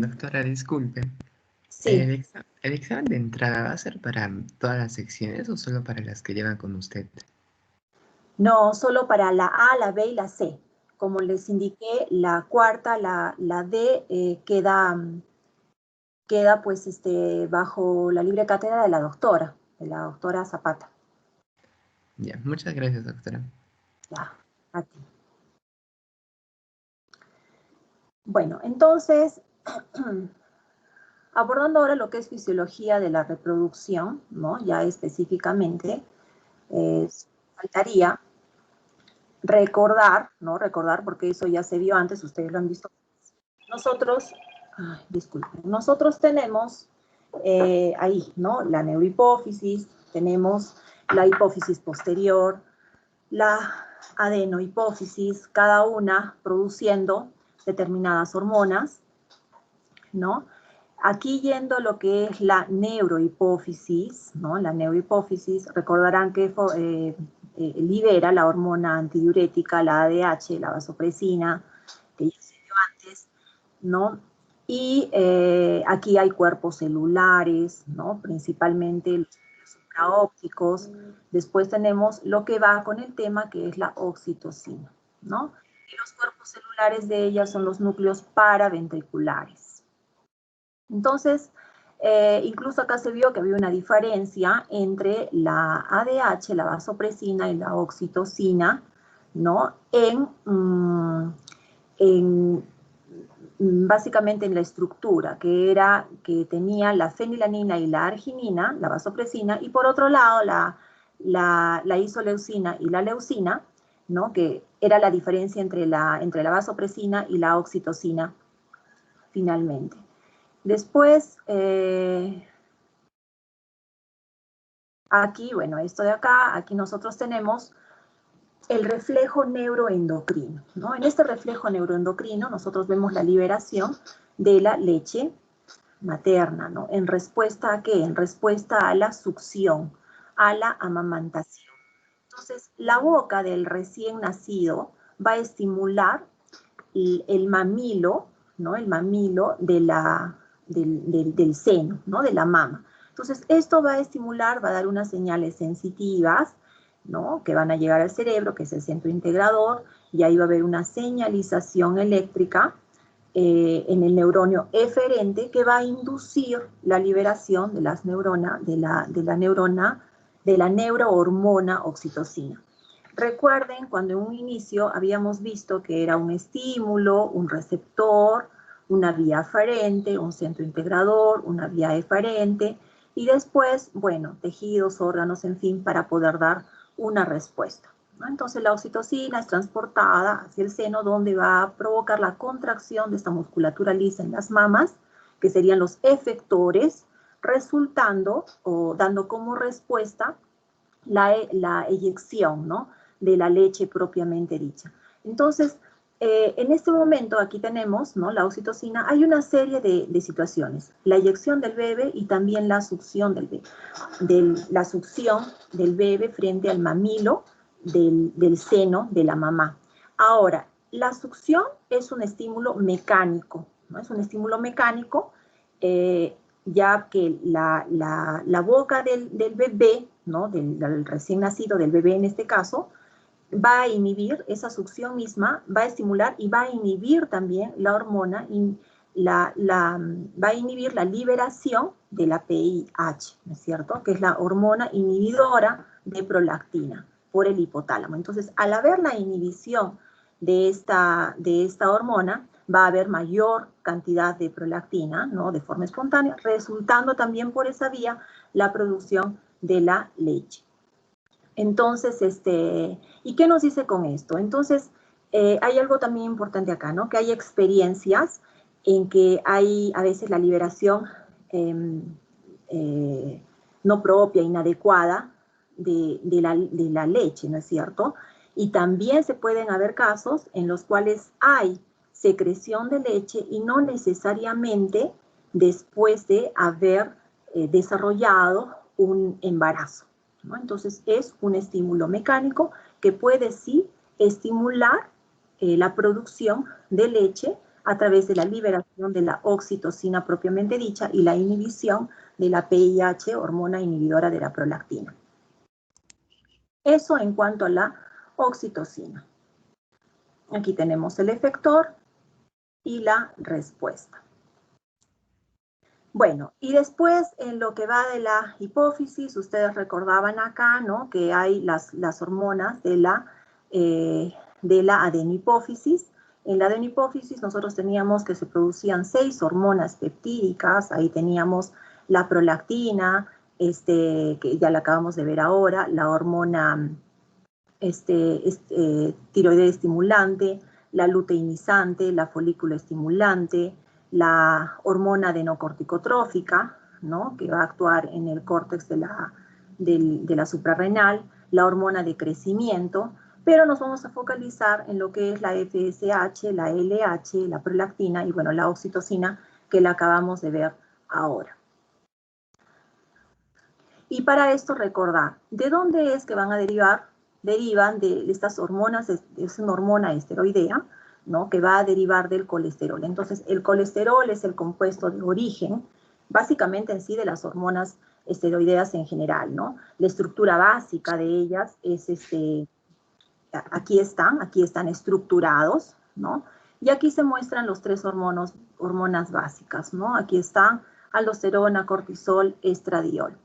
Doctora, disculpe. Sí, ¿El examen de entrada va a ser para todas las secciones o solo para las que llevan con usted? no, solo para la A, la B y la C. Como les indiqué, la cuarta, la D, queda pues bajo la libre cátedra de la doctora Zapata. Ya, muchas gracias, doctora. Ya, a ti. Bueno, entonces, abordando ahora lo que es fisiología de la reproducción, ¿no? Ya específicamente, faltaría recordar, ¿no? Recordar, porque eso ya se vio antes, ustedes lo han visto. Nosotros, disculpen, nosotros tenemos ahí, ¿no? La neurohipófisis, tenemos la hipófisis posterior, la adenohipófisis, cada una produciendo determinadas hormonas, ¿no? Aquí yendo a lo que es la neurohipófisis, ¿no? La neurohipófisis, recordarán que libera la hormona antidiurética, la ADH, la vasopresina, que ya se vio antes, ¿no? Y aquí hay cuerpos celulares, ¿no? Principalmente los supraópticos. Después tenemos lo que va con el tema, que es la oxitocina, ¿no? Y los cuerpos celulares de ella son los núcleos paraventriculares. Entonces, incluso acá se vio que había una diferencia entre la ADH, la vasopresina y la oxitocina, ¿no? Básicamente en la estructura, que tenía la fenilanina y la arginina, la vasopresina, y por otro lado la isoleucina y la leucina, ¿no? Que era la diferencia entre la vasopresina y la oxitocina finalmente. Después, aquí, bueno, esto de acá, aquí nosotros tenemos el reflejo neuroendocrino, ¿no? En este reflejo neuroendocrino nosotros vemos la liberación de la leche materna, ¿no? ¿En respuesta a qué? En respuesta a la succión, a la amamantación. Entonces, la boca del recién nacido va a estimular el mamilo, ¿no? El mamilo del seno, ¿no? De la mama. Entonces, esto va a estimular, va a dar unas señales sensitivas, ¿no? Que van a llegar al cerebro, que es el centro integrador, y ahí va a haber una señalización eléctrica en el neuronio eferente que va a inducir la liberación de las neuronas, de la neurohormona oxitocina. Recuerden cuando en un inicio habíamos visto que era un estímulo, un receptor, una vía aferente, un centro integrador, una vía eferente, y después, bueno, tejidos, órganos, en fin, para poder dar una respuesta, ¿no? Entonces la oxitocina es transportada hacia el seno, donde va a provocar la contracción de esta musculatura lisa en las mamas, que serían los efectores, resultando o dando como respuesta la eyección, ¿no? De la leche propiamente dicha. Entonces, en este momento aquí tenemos, ¿no? La oxitocina. Hay una serie de situaciones. La eyección del bebé y también la succión del bebé. La succión del bebé frente al mamilo del seno de la mamá. Ahora, la succión es un estímulo mecánico, ¿no? Es un estímulo mecánico, ya que la boca del bebé, ¿no? Del recién nacido, del bebé en este caso, va a inhibir esa succión misma, va a estimular y va a inhibir también la hormona, va a inhibir la liberación de la PIH, ¿no es cierto? Que es la hormona inhibidora de prolactina por el hipotálamo. Entonces, al haber la inhibición de esta hormona, va a haber mayor cantidad de prolactina, ¿no? De forma espontánea, resultando también por esa vía la producción de la leche. Entonces, ¿y qué nos dice con esto? Entonces, hay algo también importante acá, ¿no? Que hay experiencias en que hay a veces la liberación no propia, inadecuada de la leche, ¿no es cierto? Y también se pueden haber casos en los cuales hay secreción de leche y no necesariamente después de haber desarrollado un embarazo, ¿no? Entonces es un estímulo mecánico que puede sí estimular la producción de leche a través de la liberación de la oxitocina propiamente dicha y la inhibición de la PIH, hormona inhibidora de la prolactina. Eso en cuanto a la oxitocina. Aquí tenemos el efector y la respuesta. Bueno, y después en lo que va de la hipófisis, ustedes recordaban acá, ¿no?, que hay las hormonas de la adenihipófisis. En la adenihipófisis nosotros teníamos que se producían 6 hormonas peptídicas, ahí teníamos la prolactina, que ya la acabamos de ver ahora, la hormona tiroidea estimulante, la luteinizante, la folículo estimulante, la hormona adenocorticotrófica, ¿no?, que va a actuar en el córtex de la suprarrenal, la hormona de crecimiento, pero nos vamos a focalizar en lo que es la FSH, la LH, la prolactina y, bueno, la oxitocina, que la acabamos de ver ahora. Y para esto recordar, ¿de dónde es que van a derivar? Derivan de estas hormonas, es una hormona esteroidea, ¿no?, que va a derivar del colesterol. Entonces, el colesterol es el compuesto de origen, básicamente en sí, de las hormonas esteroideas en general, ¿no? La estructura básica de ellas es, aquí están estructurados, ¿no? Y aquí se muestran los 3 hormonas básicas, ¿no? Aquí están aldosterona, cortisol, estradiol.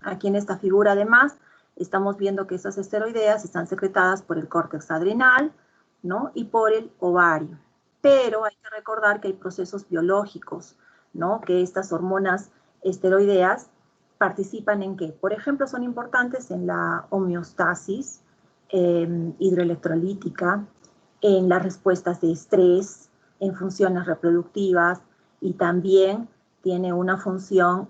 Aquí en esta figura, además, estamos viendo que estas esteroideas están secretadas por el córtex adrenal, ¿no?, y por el ovario. Pero hay que recordar que hay procesos biológicos, ¿no?, que estas hormonas esteroideas participan en qué. Por ejemplo, son importantes en la homeostasis hidroelectrolítica, en las respuestas de estrés, en funciones reproductivas y también tiene una función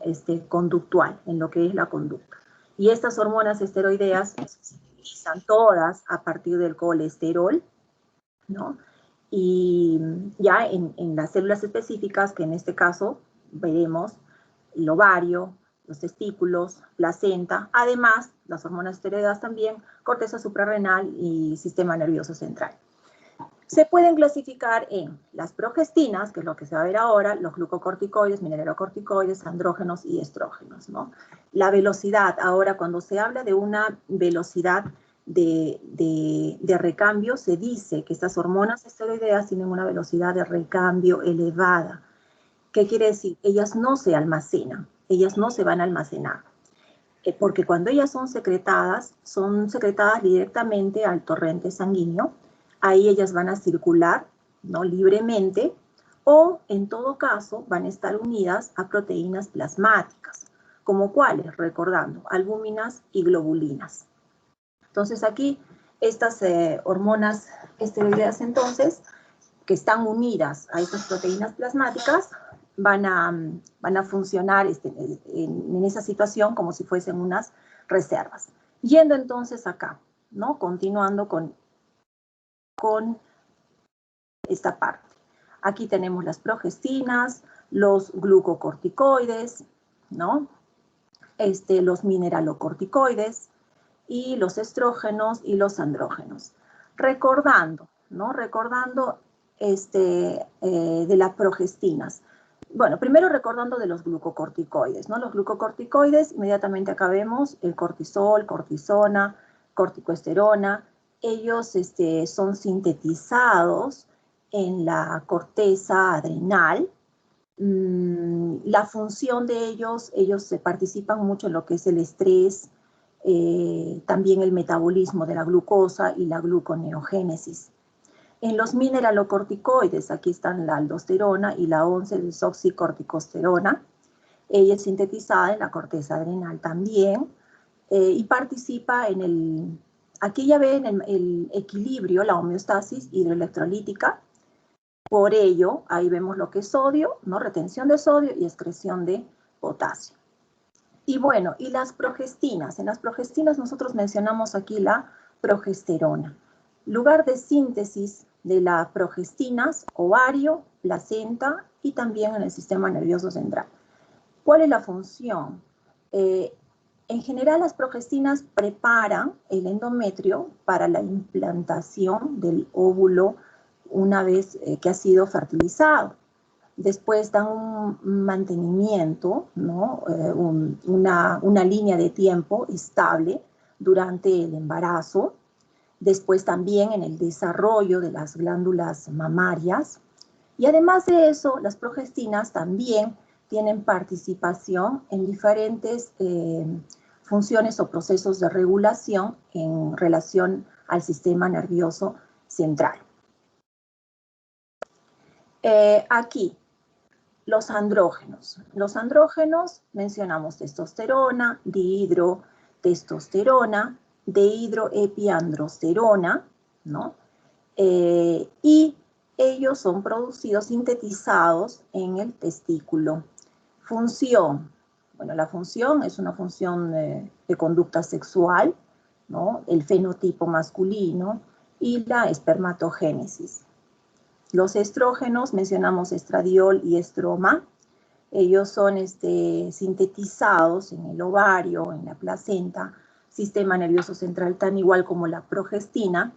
conductual en lo que es la conducta. Y estas hormonas esteroideas se utilizan todas a partir del colesterol, ¿no? Y ya en las células específicas, que en este caso veremos el ovario, los testículos, placenta, además las hormonas esteroideas también, corteza suprarrenal y sistema nervioso central. Se pueden clasificar en las progestinas, que es lo que se va a ver ahora, los glucocorticoides, mineralocorticoides, andrógenos y estrógenos, ¿no? La velocidad, ahora cuando se habla de una velocidad de recambio, se dice que estas hormonas esteroideas tienen una velocidad de recambio elevada. ¿Qué quiere decir? Ellas no se almacenan, ellas no se van a almacenar. Porque cuando ellas son secretadas directamente al torrente sanguíneo. Ahí ellas van a circular, ¿no?, libremente, o en todo caso van a estar unidas a proteínas plasmáticas, como cuáles, recordando, albúminas y globulinas. Entonces aquí estas hormonas esteroideas, entonces, que están unidas a estas proteínas plasmáticas, van a funcionar en esa situación como si fuesen unas reservas. Yendo entonces acá, ¿no?, continuando con esta parte. Aquí tenemos las progestinas, los glucocorticoides, ¿no?, los mineralocorticoides y los estrógenos y los andrógenos. Recordando, ¿no?, recordando de las progestinas. Bueno, primero recordando de los glucocorticoides, ¿no? Los glucocorticoides, inmediatamente acá vemos el cortisol, cortisona, corticoesterona. Ellos son sintetizados en la corteza adrenal. La función de ellos participan mucho en lo que es el estrés, también el metabolismo de la glucosa y la gluconeogénesis. En los mineralocorticoides, aquí están la aldosterona y la 11-desoxicorticosterona. Ella es sintetizada en la corteza adrenal también y participa en el... Aquí ya ven el equilibrio, la homeostasis hidroelectrolítica. Por ello, ahí vemos lo que es sodio, ¿no?, retención de sodio y excreción de potasio. Y bueno, y las progestinas. En las progestinas nosotros mencionamos aquí la progesterona. Lugar de síntesis de las progestinas, ovario, placenta y también en el sistema nervioso central. ¿Cuál es la función? En general, las progestinas preparan el endometrio para la implantación del óvulo una vez que ha sido fertilizado. Después dan un mantenimiento, ¿no? Una línea de tiempo estable durante el embarazo. Después también en el desarrollo de las glándulas mamarias. Y además de eso, las progestinas también tienen participación en diferentes funciones o procesos de regulación en relación al sistema nervioso central. Aquí, los andrógenos. Los andrógenos mencionamos testosterona, dihidrotestosterona, dehidroepiandrosterona, ¿no? Y ellos son producidos, sintetizados en el testículo. Función. Bueno, la función es una función de conducta sexual, ¿no? El fenotipo masculino y la espermatogénesis. Los estrógenos, mencionamos estradiol y estroma. Ellos son sintetizados en el ovario, en la placenta, sistema nervioso central, tan igual como la progestina.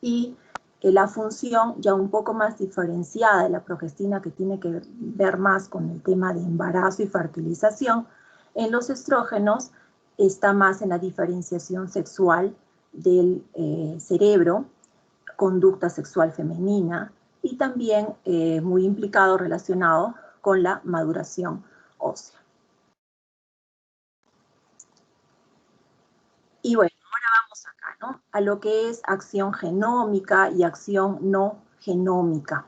Y la función ya un poco más diferenciada de la progestina, que tiene que ver más con el tema de embarazo y fertilización, en los estrógenos está más en la diferenciación sexual del cerebro, conducta sexual femenina, y también muy implicado, relacionado con la maduración ósea. Y bueno, ahora vamos acá, ¿no? A lo que es acción genómica y acción no genómica.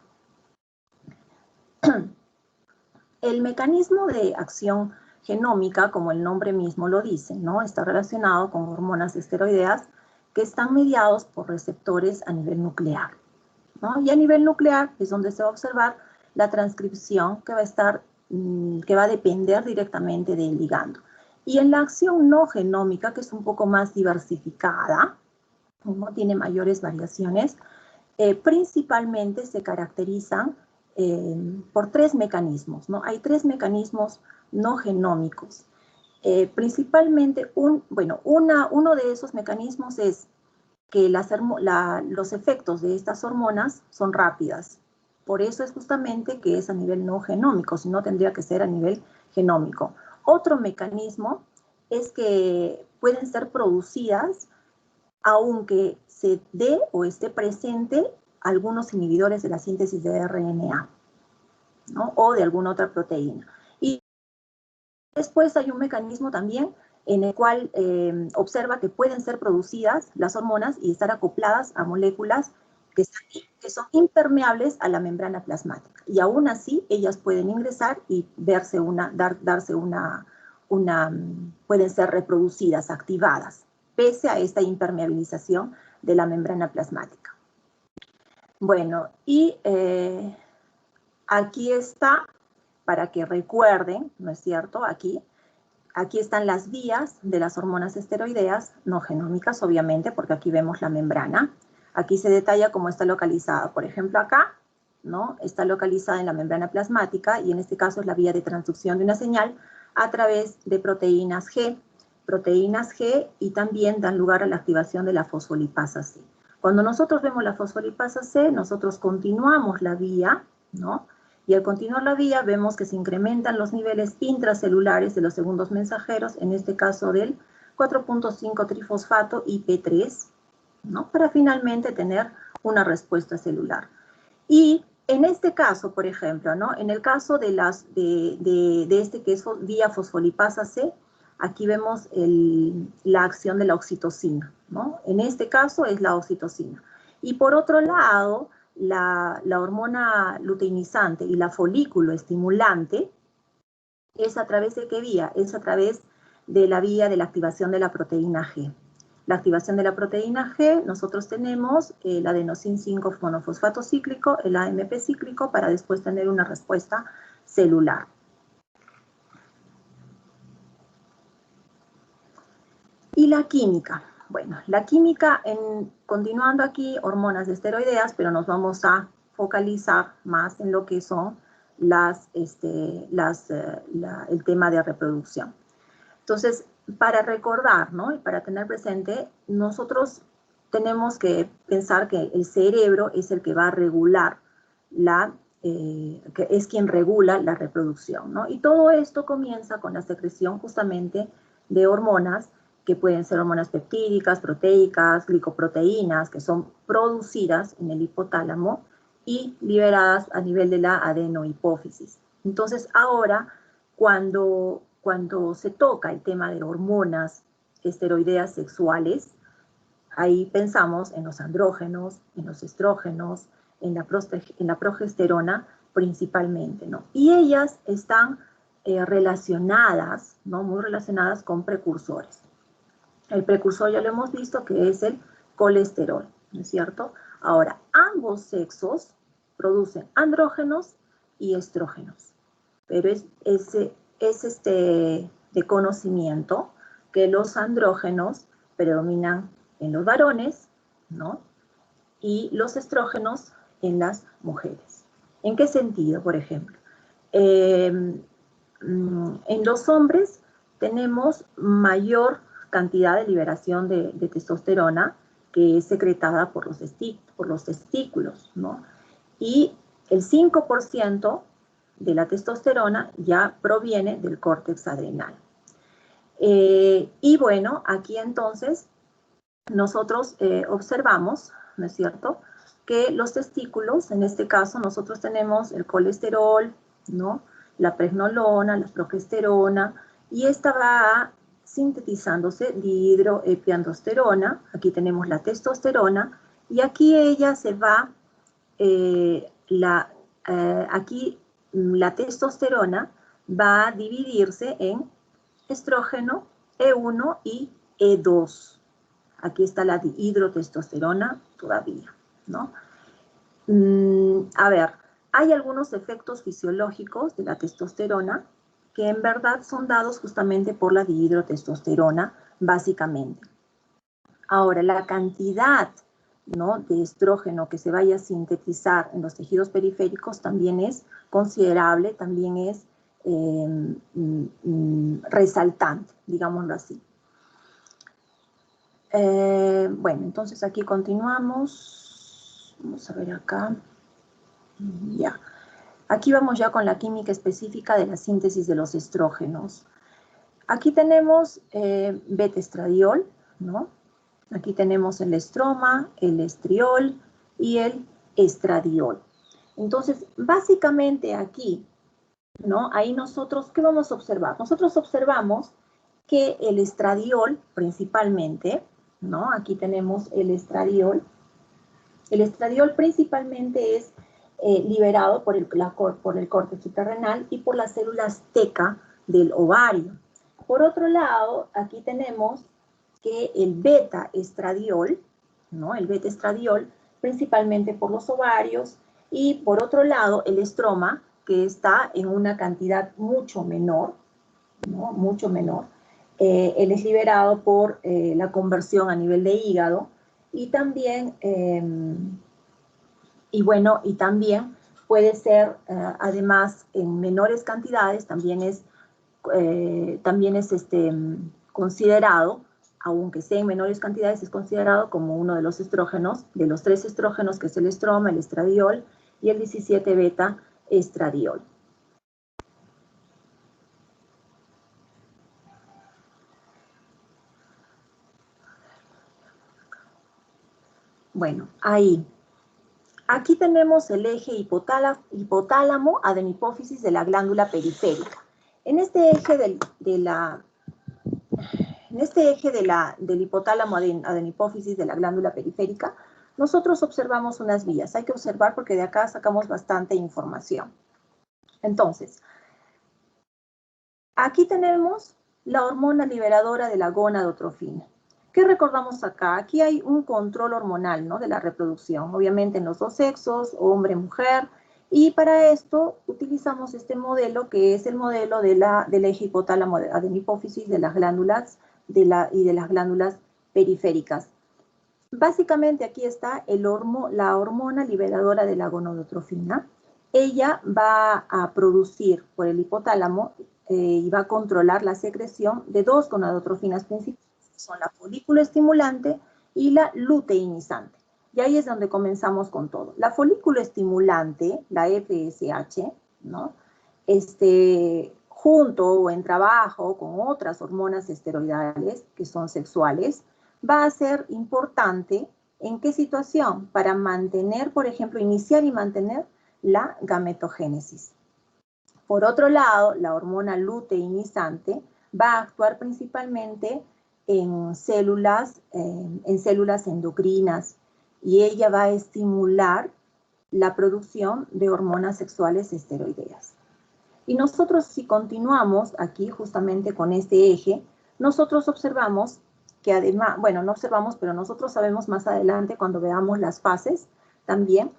El mecanismo de acción genómica, como el nombre mismo lo dice, ¿no? Está relacionado con hormonas esteroideas que están mediados por receptores a nivel nuclear, ¿no? Y a nivel nuclear es donde se va a observar la transcripción que va a depender directamente del ligando. Y en la acción no genómica, que es un poco más diversificada, ¿no? Tiene mayores variaciones, principalmente se caracterizan por tres mecanismos, ¿no? Hay tres mecanismos no genómicos. Principalmente, uno de esos mecanismos es que los efectos de estas hormonas son rápidas. Por eso es justamente que es a nivel no genómico, si no tendría que ser a nivel genómico. Otro mecanismo es que pueden ser producidas aunque se dé o esté presente algunos inhibidores de la síntesis de RNA, ¿no? O de alguna otra proteína. Y después hay un mecanismo también en el cual observa que pueden ser producidas las hormonas y estar acopladas a moléculas que son impermeables a la membrana plasmática. Y aún así, ellas pueden ingresar y pueden ser reproducidas, activadas, pese a esta impermeabilización de la membrana plasmática. Bueno, y aquí está, para que recuerden, ¿no es cierto? Aquí están las vías de las hormonas esteroideas, no genómicas, obviamente, porque aquí vemos la membrana. Aquí se detalla cómo está localizada. Por ejemplo, acá, ¿no? Está localizada en la membrana plasmática, y en este caso es la vía de transducción de una señal a través de proteínas G. Proteínas G, y también dan lugar a la activación de la fosfolipasa C. Cuando nosotros vemos la fosfolipasa C, nosotros continuamos la vía, ¿no? Y al continuar la vía vemos que se incrementan los niveles intracelulares de los segundos mensajeros, en este caso del 4.5 trifosfato IP3, ¿no? Para finalmente tener una respuesta celular. Y en este caso, por ejemplo, ¿no? En el caso de este que es vía fosfolipasa C, aquí vemos la acción de la oxitocina, ¿no? En este caso es la oxitocina. Y por otro lado, la hormona luteinizante y la folículo estimulante es a través de qué vía? Es a través de la vía de la activación de la proteína G. La activación de la proteína G, nosotros tenemos el adenosín 5 monofosfato cíclico, el AMP cíclico, para después tener una respuesta celular. Y la química. Bueno, la química, continuando aquí, hormonas esteroideas, pero nos vamos a focalizar más en lo que son el tema de reproducción. Entonces, para recordar, ¿no? Y para tener presente, nosotros tenemos que pensar que el cerebro es el que va a regular que es quien regula la reproducción, ¿no? Y todo esto comienza con la secreción justamente de hormonas, que pueden ser hormonas peptídicas, proteicas, glicoproteínas, que son producidas en el hipotálamo y liberadas a nivel de la adenohipófisis. Entonces, ahora, cuando se toca el tema de hormonas esteroideas sexuales, ahí pensamos en los andrógenos, en los estrógenos, en la progesterona principalmente, ¿no? Y ellas están relacionadas, ¿no? Muy relacionadas con precursores. El precursor ya lo hemos visto que es el colesterol, ¿no es cierto? Ahora, ambos sexos producen andrógenos y estrógenos, pero es de conocimiento que los andrógenos predominan en los varones, ¿no? Y los estrógenos en las mujeres. ¿En qué sentido, por ejemplo? En los hombres tenemos mayor cantidad de liberación de testosterona que es secretada por los testículos, ¿no? Y el 5% de la testosterona ya proviene del córtex adrenal. Y bueno, aquí entonces nosotros observamos, ¿no es cierto?, que los testículos, en este caso nosotros tenemos el colesterol, ¿no?, la pregnolona, la progesterona, y esta va sintetizándose dihidroepiandrosterona, aquí tenemos la testosterona, y aquí ella se va, aquí la testosterona va a dividirse en estrógeno, E1 y E2. Aquí está la dihidrotestosterona todavía, ¿no? A ver, hay algunos efectos fisiológicos de la testosterona que en verdad son dados justamente por la dihidrotestosterona, básicamente. Ahora, la cantidad, ¿no?, de estrógeno que se vaya a sintetizar en los tejidos periféricos también es considerable, también es resaltante, digámoslo así. Bueno, entonces aquí continuamos. Vamos a ver acá. Ya. Aquí vamos ya con la química específica de la síntesis de los estrógenos. Aquí tenemos beta-estradiol, ¿no? Aquí tenemos el estroma, el estriol y el estradiol. Entonces, básicamente aquí, ¿no?, ahí nosotros, ¿qué vamos a observar? Nosotros observamos que el estradiol, principalmente, ¿no? Aquí tenemos el estradiol. El estradiol principalmente es liberado por el córtex suprarrenal y por las células teca del ovario. Por otro lado, aquí tenemos que el beta-estradiol, ¿no?, el beta-estradiol, principalmente por los ovarios, y por otro lado, el estroma, que está en una cantidad mucho menor, ¿no?, mucho menor. Él es liberado por la conversión a nivel de hígado y también, y también puede ser, además, en menores cantidades, también es considerado, aunque sea en menores cantidades, es considerado como uno de los estrógenos, de los 3 estrógenos, que es el estroma, el estradiol y el 17-beta-estradiol. Bueno, ahí. Aquí tenemos el eje hipotálamo-adenipófisis de la glándula periférica. En este eje del hipotálamo-adenipófisis de la glándula periférica, nosotros observamos unas vías. Hay que observar porque de acá sacamos bastante información. Entonces, aquí tenemos la hormona liberadora de la gonadotrofina. ¿Qué recordamos acá? Aquí hay un control hormonal, ¿no?, de la reproducción, obviamente en los dos sexos, hombre-mujer, y para esto utilizamos este modelo que es el modelo del eje hipotálamo-adenipófisis de las glándulas y de las glándulas periféricas. Básicamente aquí está la hormona liberadora de la gonadotrofina. Ella va a producir por el hipotálamo y va a controlar la secreción de 2 gonadotrofinas principales, que son la folículo estimulante y la luteinizante. Y ahí es donde comenzamos con todo. La folículo estimulante, la FSH, ¿no? Junto o en trabajo con otras hormonas esteroidales que son sexuales, va a ser importante. ¿En qué situación? Para mantener, por ejemplo, iniciar y mantener la gametogénesis. Por otro lado, la hormona luteinizante va a actuar principalmente en células endocrinas y ella va a estimular la producción de hormonas sexuales esteroideas. Y nosotros, si continuamos aquí justamente con este eje, nosotros observamos que además, bueno, no observamos, pero nosotros sabemos más adelante cuando veamos las fases, también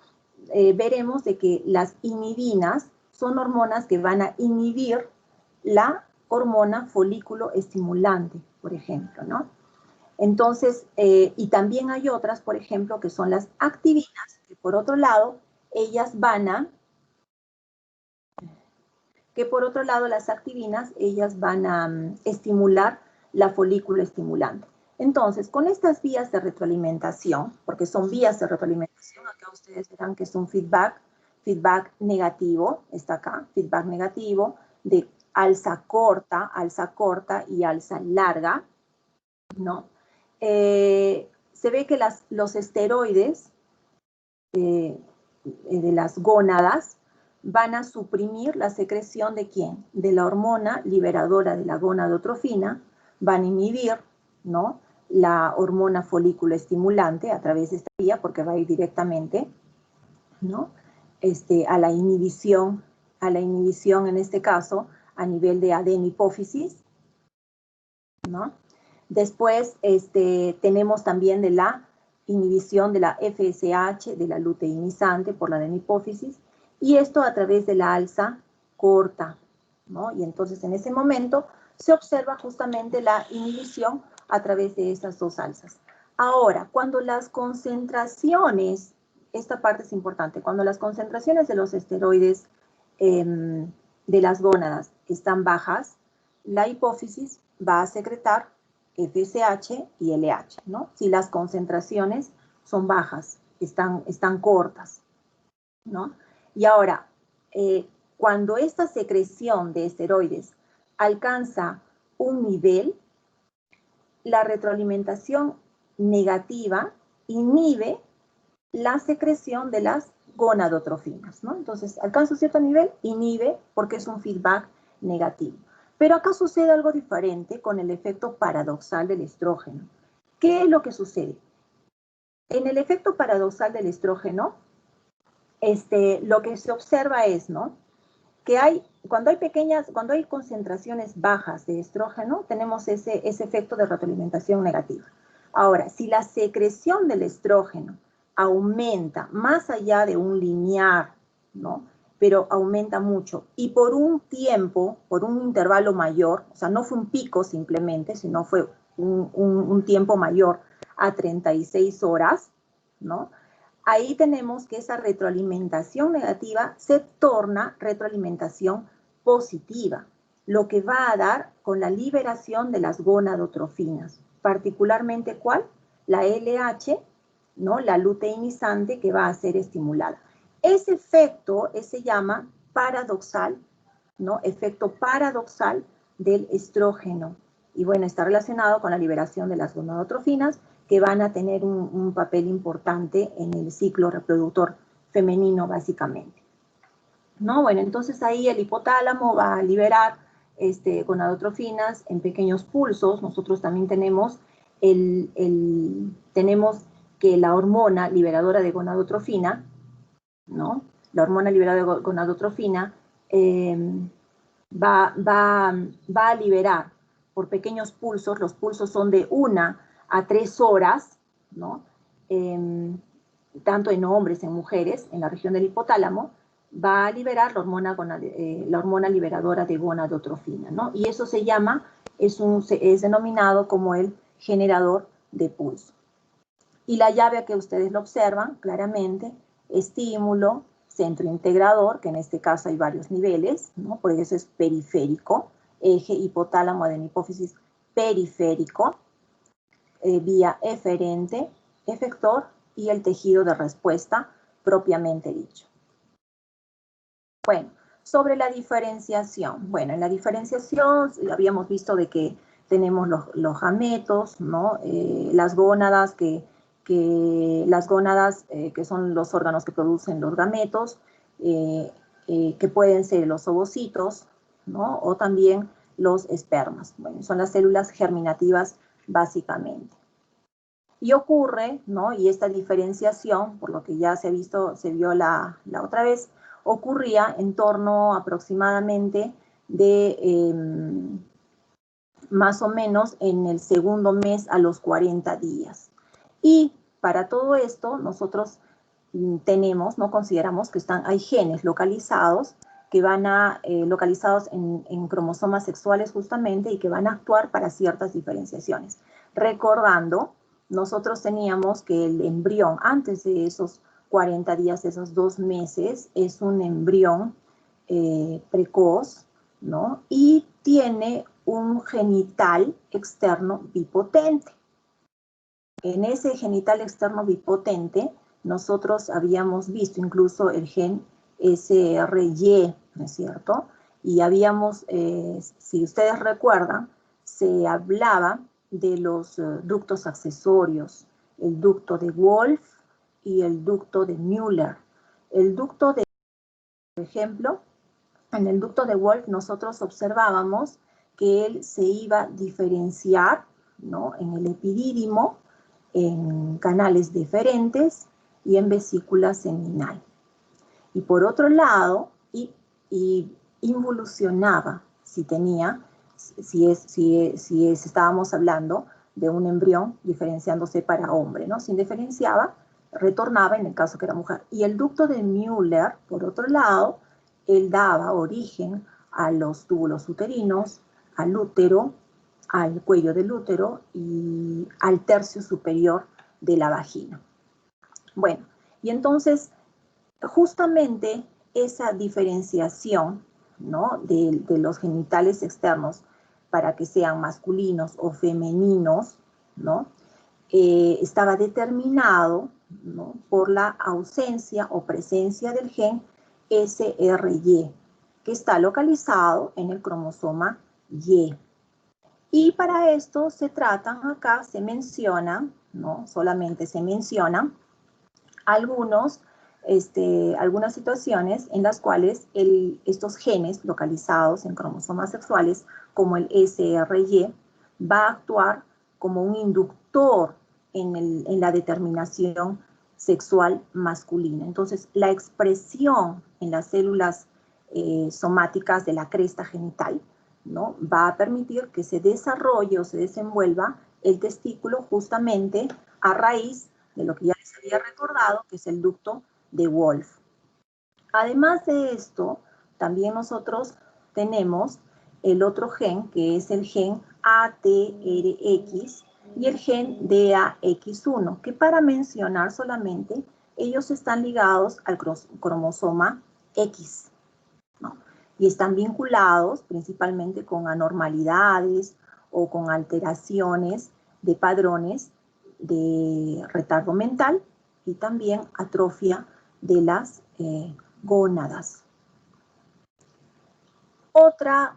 veremos de que las inhibinas son hormonas que van a inhibir la hormona folículo estimulante, por ejemplo, ¿no? Entonces, y también hay otras, por ejemplo, que son las activinas, que por otro lado, las activinas, ellas van a estimular la folículo estimulante. Entonces, con estas vías de retroalimentación, porque son vías de retroalimentación, acá ustedes verán que es un feedback negativo, está acá, feedback negativo, de alza corta y alza larga, ¿no? Se ve que los esteroides de las gónadas van a suprimir la secreción de ¿quién? De la hormona liberadora de la gonadotrofina, van a inhibir, ¿no?, la hormona folículo estimulante a través de esta vía, porque va a ir directamente, ¿no?, a la inhibición en este caso a nivel de adenipófisis, ¿no? Después tenemos también de la inhibición de la FSH, de la luteinizante por la adenipófisis, y esto a través de la alza corta, ¿no? Y entonces en ese momento se observa justamente la inhibición a través de esas dos alzas. Ahora, cuando las concentraciones, esta parte es importante, cuando las concentraciones de los esteroides de las gónadas están bajas, la hipófisis va a secretar FSH y LH, ¿no? Si las concentraciones son bajas, están cortas, ¿no? Y ahora, cuando esta secreción de esteroides alcanza un nivel, la retroalimentación negativa inhibe la secreción de las gonadotrofinas, ¿no? Entonces, alcanza un cierto nivel, inhibe porque es un feedback negativo. Pero acá sucede algo diferente con el efecto paradoxal del estrógeno. ¿Qué es lo que sucede? En el efecto paradoxal del estrógeno, lo que se observa es, ¿no?, que cuando hay concentraciones bajas de estrógeno, tenemos ese efecto de retroalimentación negativa. Ahora, si la secreción del estrógeno aumenta más allá de un lineal, ¿no?, pero aumenta mucho, y por un tiempo, por un intervalo mayor, o sea, no fue un pico simplemente, sino fue un tiempo mayor a 36 horas, ¿no?, ahí tenemos que esa retroalimentación negativa se torna retroalimentación positiva, lo que va a dar con la liberación de las gonadotrofinas, particularmente ¿cuál? La LH, ¿no?, la luteinizante, que va a ser estimulada. Ese efecto se llama paradoxal, ¿no?, efecto paradoxal del estrógeno. Y bueno, está relacionado con la liberación de las gonadotrofinas, que van a tener un papel importante en el ciclo reproductor femenino, básicamente, ¿no? Bueno, entonces ahí el hipotálamo va a liberar gonadotrofinas en pequeños pulsos. Nosotros también tenemos que la hormona liberadora de gonadotrofina, ¿no?, la hormona liberadora de gonadotrofina va a liberar por pequeños pulsos. Los pulsos son de 1 a 3 horas, ¿no?, tanto en hombres, en mujeres, en la región del hipotálamo, va a liberar la hormona liberadora de gonadotrofina, ¿no? Y eso se llama, es denominado como el generador de pulso. Y la llave que ustedes lo observan claramente, estímulo, centro integrador, que en este caso hay varios niveles, ¿no?, por eso es periférico, eje hipotálamo adenipófisis periférico, vía eferente, efector y el tejido de respuesta propiamente dicho. Bueno, sobre la diferenciación. Bueno, en la diferenciación habíamos visto de que tenemos los gametos, ¿no? Las gónadas que son los órganos que producen los gametos, que pueden ser los ovocitos, ¿no? O también los espermas. Bueno, son las células germinativas básicamente. Y ocurre, ¿no? Y esta diferenciación, por lo que ya se vio la otra vez, ocurría en torno aproximadamente de más o menos en el segundo mes a los 40 días. Y para todo esto nosotros tenemos, ¿no? Consideramos que hay genes localizados que localizados en cromosomas sexuales justamente y que van a actuar para ciertas diferenciaciones. Recordando, nosotros teníamos que el embrión antes de esos 40 días, esos 2 meses, es un embrión precoz, ¿no? Y tiene un genital externo bipotente. En ese genital externo bipotente, nosotros habíamos visto incluso el gen SRY, ¿no es cierto? Y habíamos, si ustedes recuerdan, se hablaba de los ductos accesorios, el ducto de Wolf y el ducto de Müller. El ducto de, por ejemplo, en el ducto de Wolf nosotros observábamos que él se iba a diferenciar, ¿no? En el epidídimo, en canales deferentes y en vesícula seminal. Y por otro lado, y involucionaba si estábamos hablando de un embrión diferenciándose para hombre, ¿no? Si indiferenciaba, retornaba en el caso que era mujer. Y el ducto de Müller, por otro lado, él daba origen a los túbulos uterinos, al útero, al cuello del útero y al tercio superior de la vagina. Bueno, y entonces, justamente esa diferenciación, ¿no? de los genitales externos para que sean masculinos o femeninos, ¿no? Estaba determinado, ¿no? por la ausencia o presencia del gen SRY, que está localizado en el cromosoma Y. Y para esto se tratan acá, se mencionan, ¿no? Solamente se mencionan algunas situaciones en las cuales estos genes localizados en cromosomas sexuales, como el SRY, va a actuar como un inductor en la determinación sexual masculina. Entonces, la expresión en las células somáticas de la cresta genital, ¿no? va a permitir que se desarrolle o se desenvuelva el testículo justamente a raíz de lo que ya les había recordado, que es el ducto de Wolf. Además de esto, también nosotros tenemos el otro gen, que es el gen ATRX y el gen DAX1, que para mencionar solamente, ellos están ligados al cromosoma X, ¿no? Y están vinculados principalmente con anormalidades o con alteraciones de padrones de retardo mental y también atrofia de las gónadas. Otra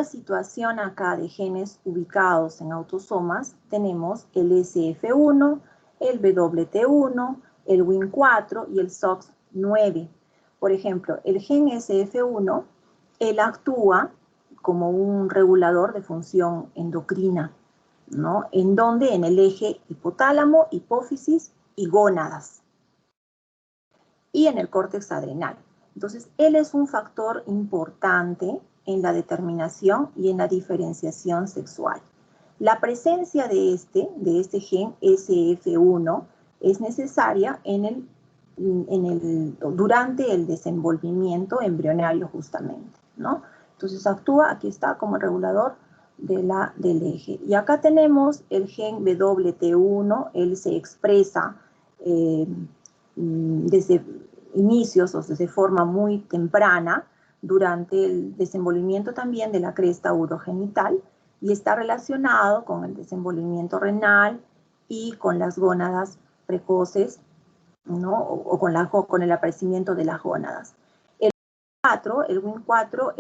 situación acá de genes ubicados en autosomas, tenemos el SF1, el WT1, el WIN4 y el SOX9. Por ejemplo, el gen SF1, él actúa como un regulador de función endocrina, ¿no? ¿En dónde? En el eje hipotálamo, hipófisis y gónadas. Y en el córtex adrenal. Entonces, él es un factor importante en la determinación y en la diferenciación sexual. La presencia de este gen SF1 es necesaria durante el desenvolvimiento embrionario justamente, ¿no? Entonces actúa, aquí está, como regulador del eje. Y acá tenemos el gen WT1, él se expresa desde inicios o desde forma muy temprana durante el desenvolvimiento también de la cresta urogenital y está relacionado con el desenvolvimiento renal y con las gónadas precoces, ¿no? O con el aparecimiento de las gónadas. El WIN4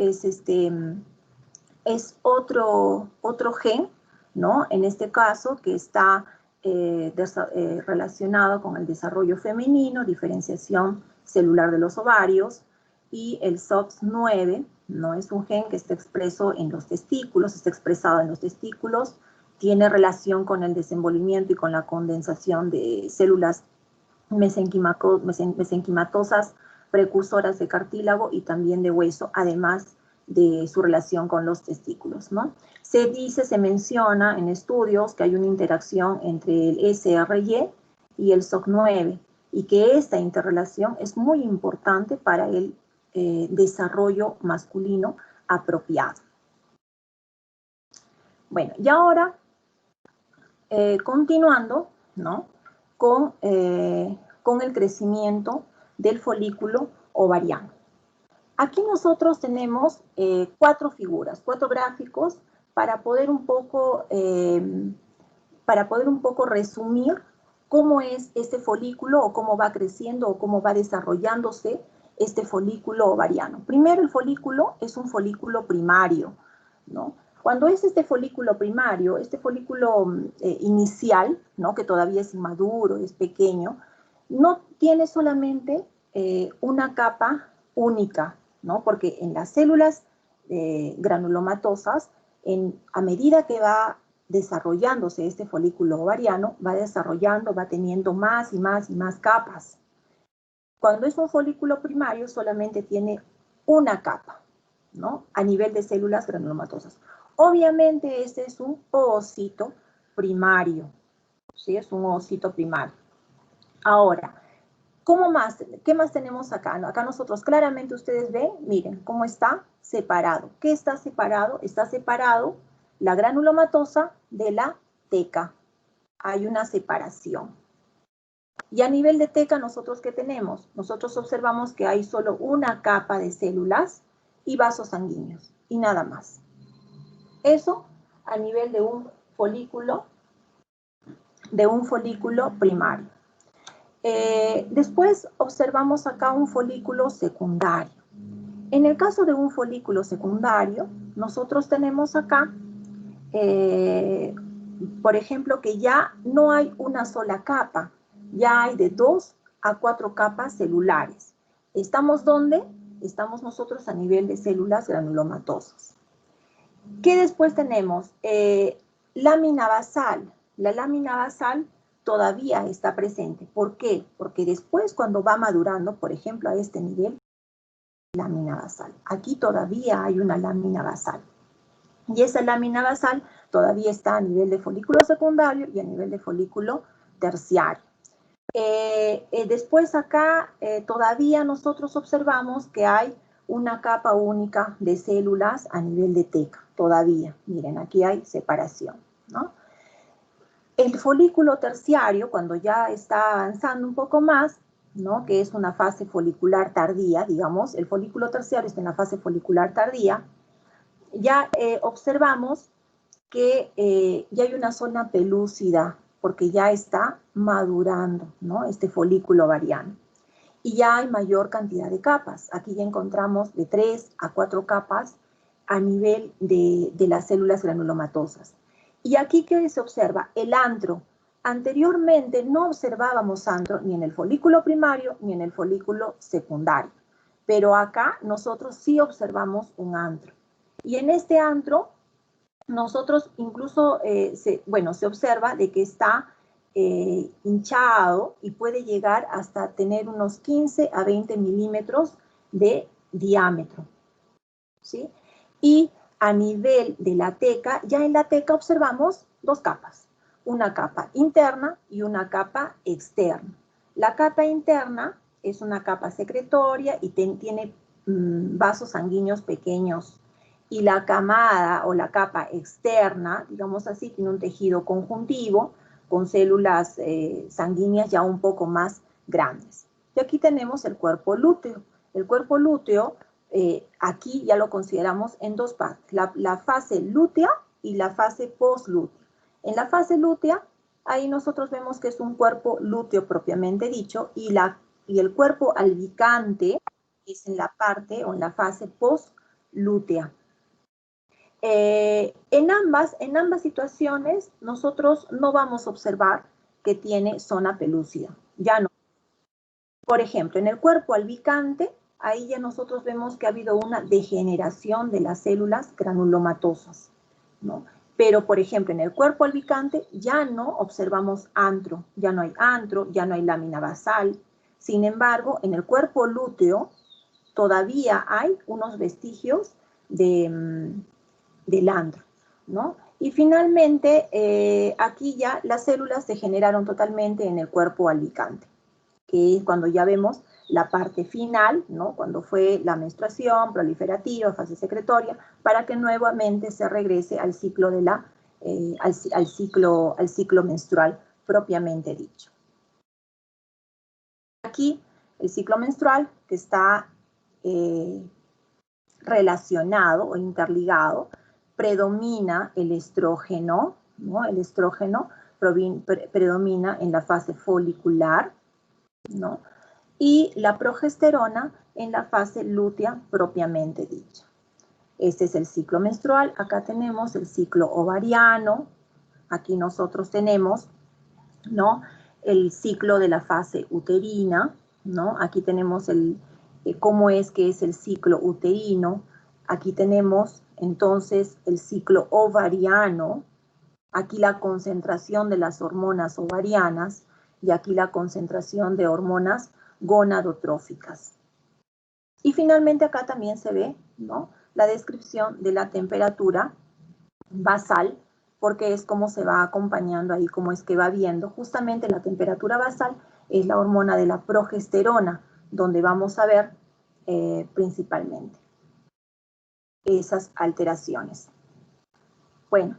es otro gen, ¿no? En este caso, que está relacionado con el desarrollo femenino, diferenciación celular de los ovarios, y el SOX9, ¿no? Es un gen que está expreso en los testículos, está expresado en los testículos, tiene relación con el desenvolvimiento y con la condensación de células mesenquimatosas precursoras de cartílago y también de hueso, además de su relación con los testículos, ¿no? Se menciona en estudios que hay una interacción entre el SRY y el SOC9 y que esta interrelación es muy importante para el desarrollo masculino apropiado. Bueno, y ahora, continuando, ¿no? Con el crecimiento del folículo ovariano. Aquí nosotros tenemos 4 figuras, 4 gráficos para poder un poco resumir cómo es este folículo o cómo va creciendo o cómo va desarrollándose este folículo ovariano. Primero, el folículo es un folículo primario, ¿no? Cuando es este folículo primario, este folículo inicial, ¿no? Que todavía es inmaduro, es pequeño, no tiene solamente una capa única, ¿no? Porque en las células granulomatosas, a medida que va desarrollándose este folículo ovariano, va teniendo más y más y más capas. Cuando es un folículo primario, solamente tiene una capa, ¿no? A nivel de células granulomatosas. Obviamente este es un oocito primario, ¿sí? Es un oocito primario. Ahora, ¿qué más tenemos acá? Acá nosotros claramente ustedes ven, miren cómo está separado. ¿Qué está separado? Está separado la granulomatosa de la teca. Hay una separación. Y a nivel de teca, ¿nosotros qué tenemos? Nosotros observamos que hay solo una capa de células y vasos sanguíneos, y nada más. Eso a nivel de un folículo primario. Después observamos acá un folículo secundario. En el caso de un folículo secundario, nosotros tenemos acá, por ejemplo, que ya no hay una sola capa, ya hay de 2 a 4 capas celulares. ¿Estamos dónde? Estamos nosotros a nivel de células granulomatosas. ¿Qué después tenemos? Lámina basal. La lámina basal todavía está presente. ¿Por qué? Porque después cuando va madurando, por ejemplo, a este nivel, lámina basal. Aquí todavía hay una lámina basal. Y esa lámina basal todavía está a nivel de folículo secundario y a nivel de folículo terciario. Después acá todavía nosotros observamos que hay una capa única de células a nivel de teca, todavía. Miren, aquí hay separación, ¿no? El folículo terciario, cuando ya está avanzando un poco más, ¿no? Que es una fase folicular tardía, digamos, el folículo terciario está en la fase folicular tardía, ya observamos que ya hay una zona pelúcida, porque ya está madurando, ¿no? Este folículo ovariano. Y ya hay mayor cantidad de capas. Aquí ya encontramos de 3 a 4 capas a nivel de las células granulomatosas. Y aquí, ¿qué se observa? El antro. Anteriormente no observábamos antro ni en el folículo primario ni en el folículo secundario. Pero acá nosotros sí observamos un antro. Y en este antro, nosotros incluso, se observa de que está hinchado y puede llegar hasta tener unos 15 a 20 milímetros de diámetro, ¿sí? Y a nivel de la teca, ya en la teca observamos 2 capas, una capa interna y una capa externa. La capa interna es una capa secretoria y tiene vasos sanguíneos pequeños, y la camada o la capa externa, digamos así, tiene un tejido conjuntivo con células sanguíneas ya un poco más grandes. Y aquí tenemos el cuerpo lúteo. El cuerpo lúteo, aquí ya lo consideramos en 2 partes. La fase lútea y la fase postlútea. En la fase lútea, ahí nosotros vemos que es un cuerpo lúteo propiamente dicho, y el cuerpo albicante es en la parte o en la fase postlútea. En ambas situaciones, nosotros no vamos a observar que tiene zona pelúcida, ya no. Por ejemplo, en el cuerpo albicante, ahí ya nosotros vemos que ha habido una degeneración de las células granulomatosas, ¿no? Pero, por ejemplo, en el cuerpo albicante ya no observamos antro, ya no hay lámina basal. Sin embargo, en el cuerpo lúteo todavía hay unos vestigios del antro, ¿no? Y finalmente, aquí ya las células se generaron totalmente en el cuerpo albicante, que es cuando ya vemos la parte final, ¿no? Cuando fue la menstruación proliferativa, fase secretoria, para que nuevamente se regrese al ciclo de al ciclo menstrual propiamente dicho. Aquí el ciclo menstrual que está relacionado o interligado, predomina el estrógeno, ¿no? El estrógeno predomina en la fase folicular, ¿no? Y la progesterona en la fase lútea propiamente dicha. Este es el ciclo menstrual. Acá tenemos el ciclo ovariano. Aquí nosotros tenemos, ¿no?, el ciclo de la fase uterina, ¿no? Aquí tenemos cómo es que es el ciclo uterino. Aquí tenemos entonces el ciclo ovariano. Aquí la concentración de las hormonas ovarianas y aquí la concentración de hormonas gonadotróficas. Y finalmente acá también se ve, ¿no?, la descripción de la temperatura basal, porque es como se va acompañando ahí, como es que va viendo. Justamente la temperatura basal es la hormona de la progesterona, donde vamos a ver principalmente esas alteraciones. Bueno,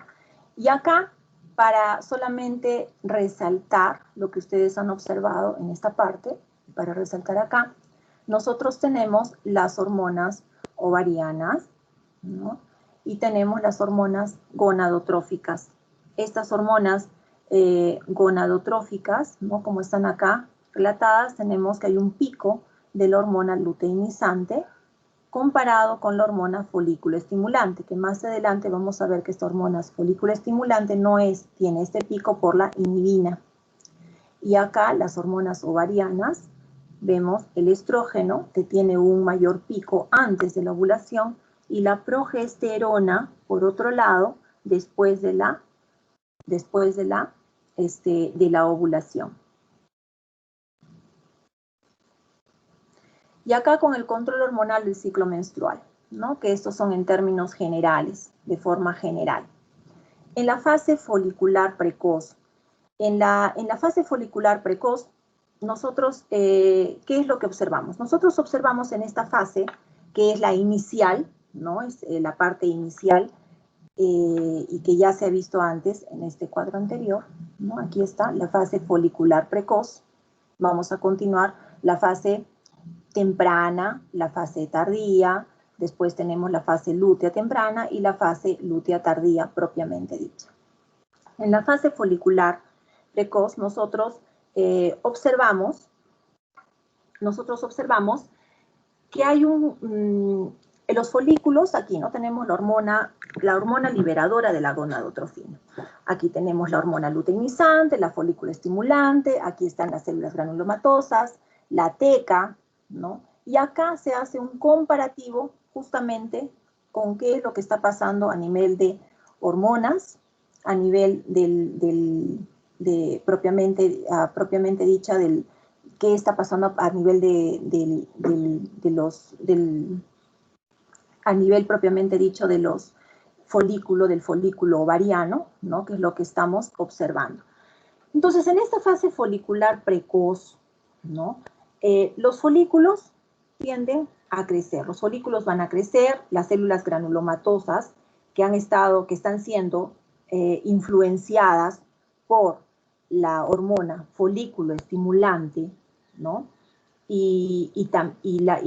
y acá, para solamente resaltar lo que ustedes han observado en esta parte, para resaltar acá, nosotros tenemos las hormonas ovarianas, ¿no?, y tenemos las hormonas gonadotróficas. Estas hormonas gonadotróficas, ¿no?, como están acá relatadas, tenemos que hay un pico de la hormona luteinizante comparado con la hormona folículo estimulante, que más adelante vamos a ver que esta hormona folículo estimulante tiene este pico por la inhibina. Y acá las hormonas ovarianas, vemos el estrógeno, que tiene un mayor pico antes de la ovulación, y la progesterona, por otro lado, después de la ovulación. Y acá con el control hormonal del ciclo menstrual, ¿no?, que estos son en términos generales, de forma general. En la fase folicular precoz, en la fase folicular precoz, nosotros, ¿qué es lo que observamos? Nosotros observamos en esta fase, que es la inicial, ¿no?, es la parte inicial, y que ya se ha visto antes en este cuadro anterior, ¿no? Aquí está la fase folicular precoz. Vamos a continuar la fase temprana, la fase tardía, después tenemos la fase lútea temprana y la fase lútea tardía propiamente dicha. En la fase folicular precoz nosotros observamos que hay en los folículos, aquí no tenemos la hormona liberadora de la gonadotrofina. Aquí tenemos la hormona luteinizante, la folículo estimulante, aquí están las células granulomatosas, la teca, ¿no? Y acá se hace un comparativo justamente con qué es lo que está pasando a nivel de hormonas, a nivel propiamente dicha del qué está pasando a nivel a nivel propiamente dicho de los del folículo ovariano, ¿no?, que es lo que estamos observando. Entonces, en esta fase folicular precoz, ¿no?, los folículos tienden a crecer. Los folículos van a crecer, las células granulomatosas que están siendo influenciadas por la hormona folículo estimulante, ¿no?, y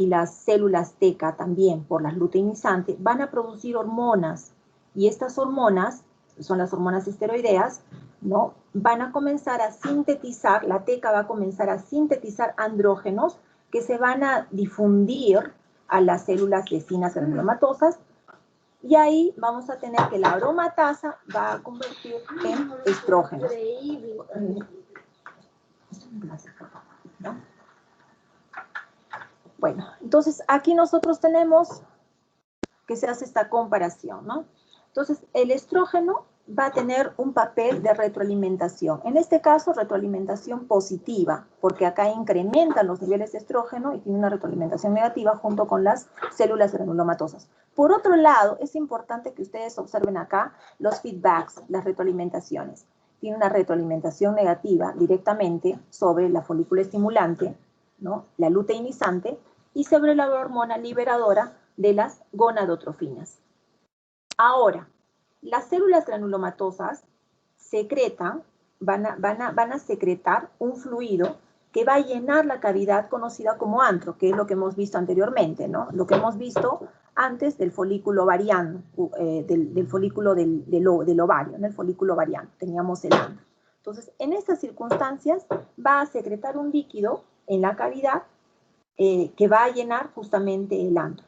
las células teca también por las luteinizantes, van a producir hormonas Y estas hormonas, son las hormonas esteroideas, ¿no? Van a comenzar a sintetizar, la teca va a comenzar a sintetizar andrógenos que se van a difundir a las células vecinas granulomatosas, y ahí vamos a tener que la aromatasa va a convertir en estrógenos. ¿No? Bueno, entonces aquí nosotros tenemos que se hace esta comparación, ¿no? Entonces, el estrógeno va a tener un papel de retroalimentación. En este caso, retroalimentación positiva, porque acá incrementan los niveles de estrógeno y tiene una retroalimentación negativa junto con las células granulomatosas. Por otro lado, es importante que ustedes observen acá los feedbacks, las retroalimentaciones. Tiene una retroalimentación negativa directamente sobre la folícula estimulante, ¿no? La luteinizante, y sobre la hormona liberadora de las gonadotrofinas. Ahora, las células granulomatosas secretan, van a secretar un fluido que va a llenar la cavidad conocida como antro, que es lo que hemos visto anteriormente, ¿no? Lo que hemos visto antes del folículo ovariano, del folículo del ovario, ¿no? El folículo ovariano, teníamos el antro. Entonces, en estas circunstancias va a secretar un líquido en la cavidad que va a llenar justamente el antro.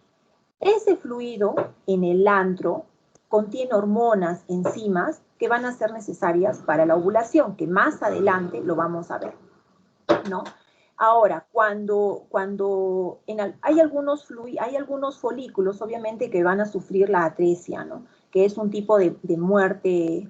Ese fluido en el antro contiene hormonas, enzimas, que van a ser necesarias para la ovulación, que más adelante lo vamos a ver, ¿no? Ahora, hay algunos folículos, obviamente, que van a sufrir la atresia, ¿no? Que es un tipo de muerte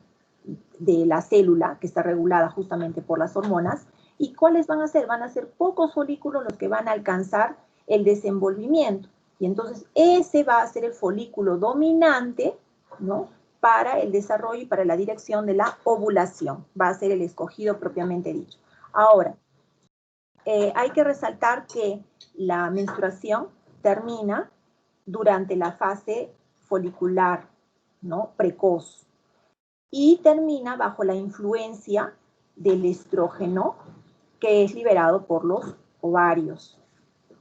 de la célula que está regulada justamente por las hormonas. ¿Y cuáles van a ser? Van a ser pocos folículos los que van a alcanzar el desenvolvimiento. Y entonces ese va a ser el folículo dominante, ¿no? Para el desarrollo y para la dirección de la ovulación. Va a ser el escogido propiamente dicho. Ahora, hay que resaltar que la menstruación termina durante la fase folicular, ¿no? Precoz, y termina bajo la influencia del estrógeno que es liberado por los ovarios.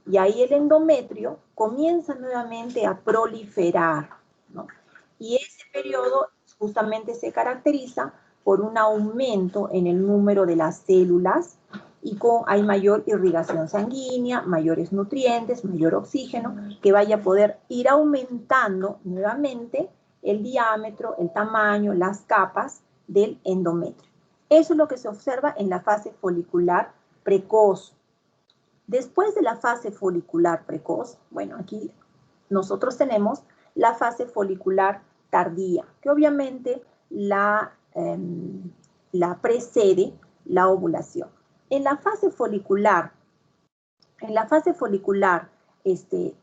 Y ahí el endometrio comienza nuevamente a proliferar, ¿no? Y ese periodo justamente se caracteriza por un aumento en el número de las células y hay mayor irrigación sanguínea, mayores nutrientes, mayor oxígeno, que vaya a poder ir aumentando nuevamente el diámetro, el tamaño, las capas del endometrio. Eso es lo que se observa en la fase folicular precoz. Después de la fase folicular precoz, bueno, aquí nosotros tenemos la fase folicular tardía, que obviamente la precede la ovulación. En la fase folicular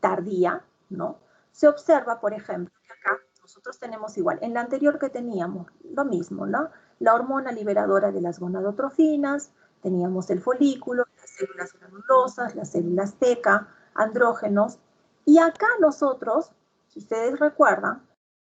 tardía, ¿no? Se observa, por ejemplo, que acá nosotros tenemos igual, en la anterior que teníamos, lo mismo, ¿no? La hormona liberadora de las gonadotrofinas, teníamos el folículo, las células granulosas, las células teca, andrógenos, y acá nosotros, si ustedes recuerdan,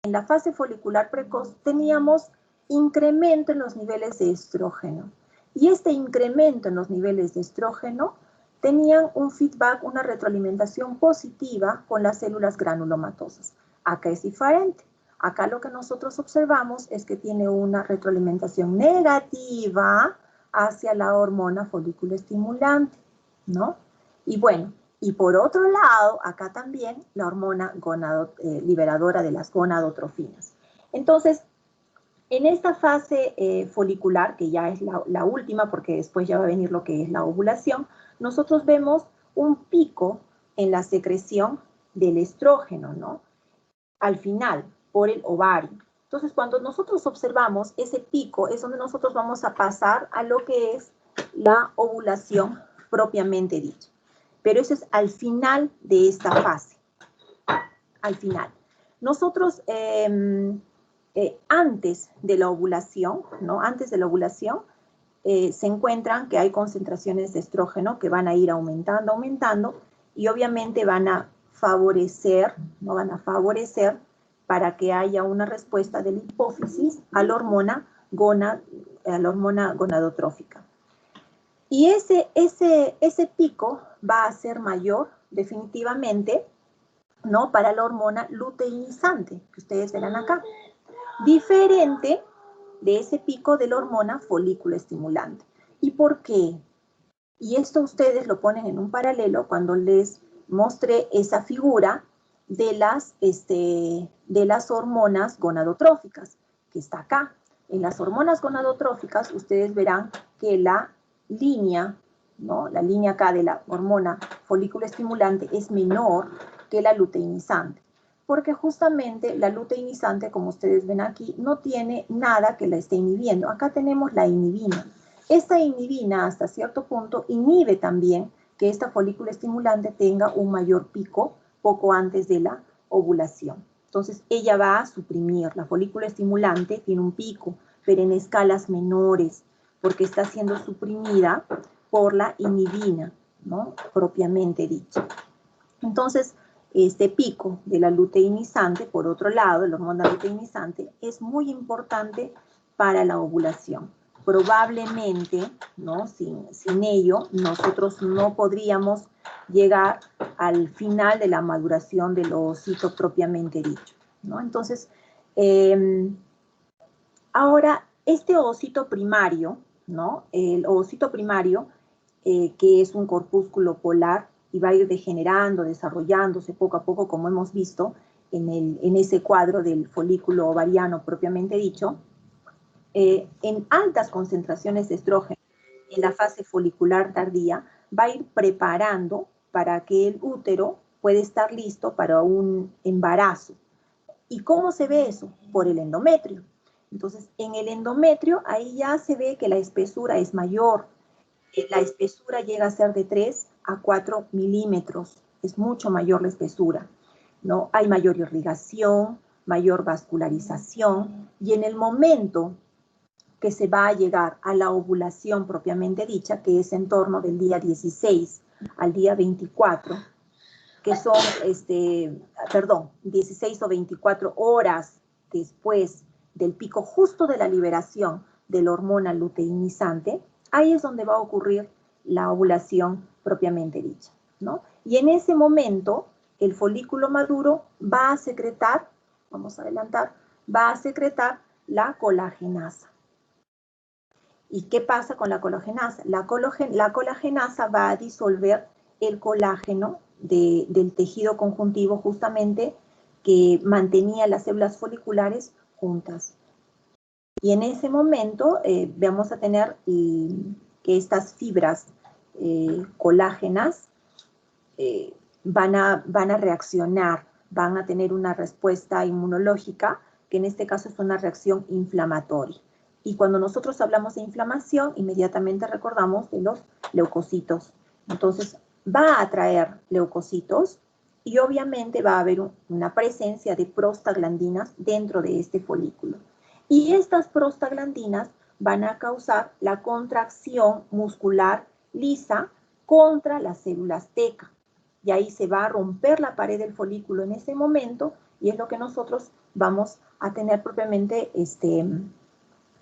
en la fase folicular precoz teníamos incremento en los niveles de estrógeno, y este incremento en los niveles de estrógeno tenían un feedback, una retroalimentación positiva con las células granulomatosas. Acá es diferente. Acá lo que nosotros observamos es que tiene una retroalimentación negativa hacia la hormona folículo estimulante, ¿no? Y bueno, y por otro lado, acá también la hormona liberadora de las gonadotrofinas. Entonces, en esta fase folicular, que ya es la última, porque después ya va a venir lo que es la ovulación, nosotros vemos un pico en la secreción del estrógeno, ¿no? Al final, por el ovario. Entonces, cuando nosotros observamos ese pico, es donde nosotros vamos a pasar a lo que es la ovulación propiamente dicha. Pero eso es al final de esta fase. Al final. Nosotros, antes de la ovulación, ¿no? Antes de la ovulación, se encuentran que hay concentraciones de estrógeno que van a ir aumentando, y obviamente van a favorecer, ¿no? Van a favorecer para que haya una respuesta de la hipófisis a la hormona gonadotrófica. Y ese pico va a ser mayor definitivamente, ¿no? Para la hormona luteinizante, que ustedes verán acá. diferente de ese pico de la hormona folículo estimulante. ¿Y por qué? Y esto ustedes lo ponen en un paralelo cuando les mostré esa figura de las hormonas gonadotróficas, que está acá. En las hormonas gonadotróficas ustedes verán que la línea, ¿no? La línea acá de la hormona folículo estimulante es menor que la luteinizante, porque justamente la luteinizante, como ustedes ven aquí, no tiene nada que la esté inhibiendo. Acá tenemos la inhibina. Esta inhibina, hasta cierto punto, inhibe también que esta folícula estimulante tenga un mayor pico poco antes de la ovulación. Entonces, ella va a suprimir. La folícula estimulante tiene un pico, pero en escalas menores, porque está siendo suprimida por la inhibina, ¿no? Propiamente dicho. Entonces, este pico de la luteinizante, por otro lado, la hormona luteinizante, es muy importante para la ovulación. Probablemente, ¿no? Sin ello, nosotros no podríamos llegar al final de la maduración del ovocito propiamente dicho, ¿no? Entonces, ahora, este ovocito primario, ¿no? El ovocito primario, que es un corpúsculo polar, y va a ir degenerando, desarrollándose poco a poco, como hemos visto en ese cuadro del folículo ovariano propiamente dicho, en altas concentraciones de estrógeno en la fase folicular tardía, va a ir preparando para que el útero pueda estar listo para un embarazo. ¿Y cómo se ve eso? Por el endometrio. Entonces, en el endometrio, ahí ya se ve que la espesura es mayor. La espesura llega a ser de 3 a 4 milímetros. Es mucho mayor la espesura, ¿no? Hay mayor irrigación, mayor vascularización, y en el momento que se va a llegar a la ovulación propiamente dicha, que es en torno del día 16 al día 24, que son, 16 o 24 horas después del pico justo de la liberación de la hormona luteinizante, ahí es donde va a ocurrir la ovulación propiamente dicha, ¿no? Y en ese momento, el folículo maduro va a secretar, vamos a adelantar, va a secretar la colagenasa. ¿Y qué pasa con la colagenasa? La colagenasa va a disolver el colágeno del tejido conjuntivo justamente que mantenía las células foliculares juntas. Y en ese momento vamos a tener que estas fibras colágenas van a reaccionar, van a tener una respuesta inmunológica, que en este caso es una reacción inflamatoria. Y cuando nosotros hablamos de inflamación, inmediatamente recordamos de los leucocitos. Entonces, va a atraer leucocitos y obviamente va a haber una presencia de prostaglandinas dentro de este folículo. Y estas prostaglandinas van a causar la contracción muscular lisa contra las células teca. Y ahí se va a romper la pared del folículo en ese momento, y es lo que nosotros vamos a tener propiamente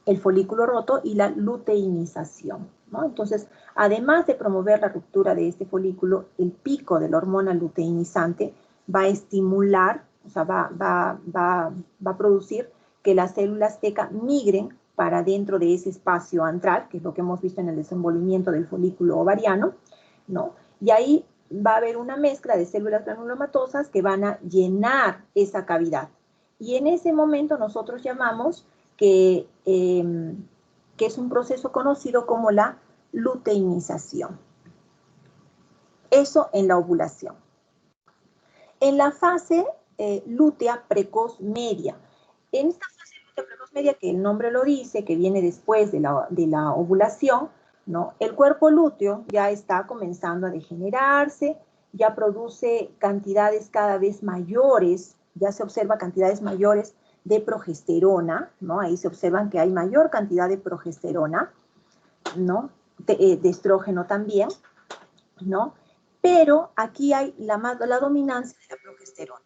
el folículo roto y la luteinización, ¿no? Entonces, además de promover la ruptura de este folículo, el pico de la hormona luteinizante va a estimular, o sea, va a producir que las células teca migren para dentro de ese espacio antral, que es lo que hemos visto en el desenvolvimiento del folículo ovariano, ¿no? Y ahí va a haber una mezcla de células granulomatosas que van a llenar esa cavidad. Y en ese momento nosotros llamamos que es un proceso conocido como la luteinización. Eso en la ovulación. En la fase lútea precoz media. En esta fase lútea precoz media, que el nombre lo dice, que viene después de la ovulación, ¿no? El cuerpo lúteo ya está comenzando a degenerarse, ya produce cantidades cada vez mayores, ya se observa cantidades mayores de progesterona, ¿no? Ahí se observan que hay mayor cantidad de progesterona, ¿no? De estrógeno también, ¿no? Pero aquí hay la dominancia de la progesterona.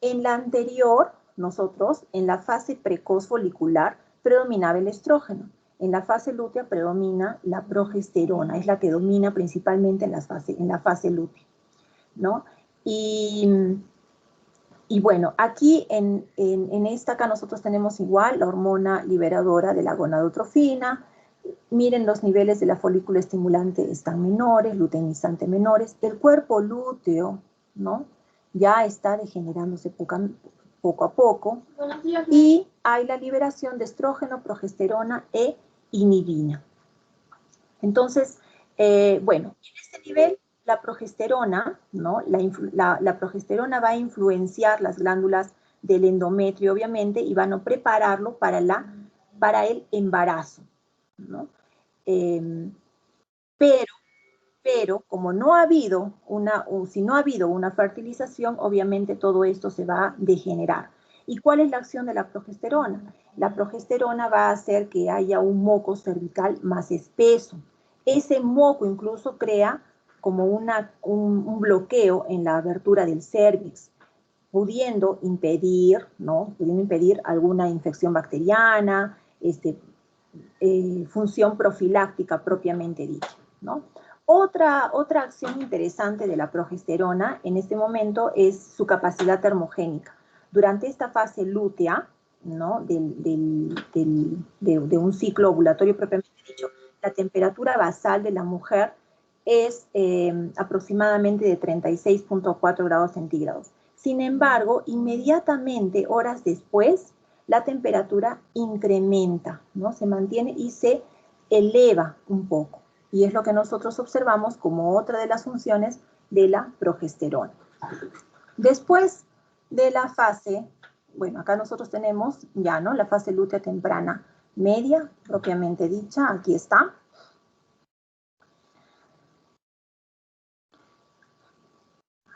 En la anterior, nosotros, en la fase precoz folicular, predominaba el estrógeno. En la fase lútea predomina la progesterona, es la que domina principalmente en la fase lútea, ¿no? Y Y bueno, aquí en esta acá nosotros tenemos igual la hormona liberadora de la gonadotrofina. Miren, los niveles de la folícula estimulante están menores, luteinizante menores. El cuerpo lúteo, ¿no? Ya está degenerándose poco a poco. Y hay la liberación de estrógeno, progesterona e inhibina. Entonces, bueno, en este nivel la progesterona, ¿no? La progesterona va a influenciar las glándulas del endometrio, obviamente, y van a prepararlo para el embarazo, ¿no? Pero como no ha habido si no ha habido una fertilización, obviamente todo esto se va a degenerar. ¿Y cuál es la acción de la progesterona? La progesterona va a hacer que haya un moco cervical más espeso. Ese moco incluso crea como un bloqueo en la abertura del cérvix, pudiendo impedir, ¿no? Pudiendo impedir alguna infección bacteriana, función profiláctica propiamente dicha, ¿no? Otra acción interesante de la progesterona en este momento es su capacidad termogénica. Durante esta fase lútea, ¿no? de un ciclo ovulatorio propiamente dicho, la temperatura basal de la mujer es aproximadamente de 36.4 grados centígrados. Sin embargo, inmediatamente, horas después, la temperatura incrementa, ¿no? Se mantiene y se eleva un poco. Y es lo que nosotros observamos como otra de las funciones de la progesterona. Después de la fase, bueno, acá nosotros tenemos ya, ¿no? La fase lútea temprana media, propiamente dicha, aquí está.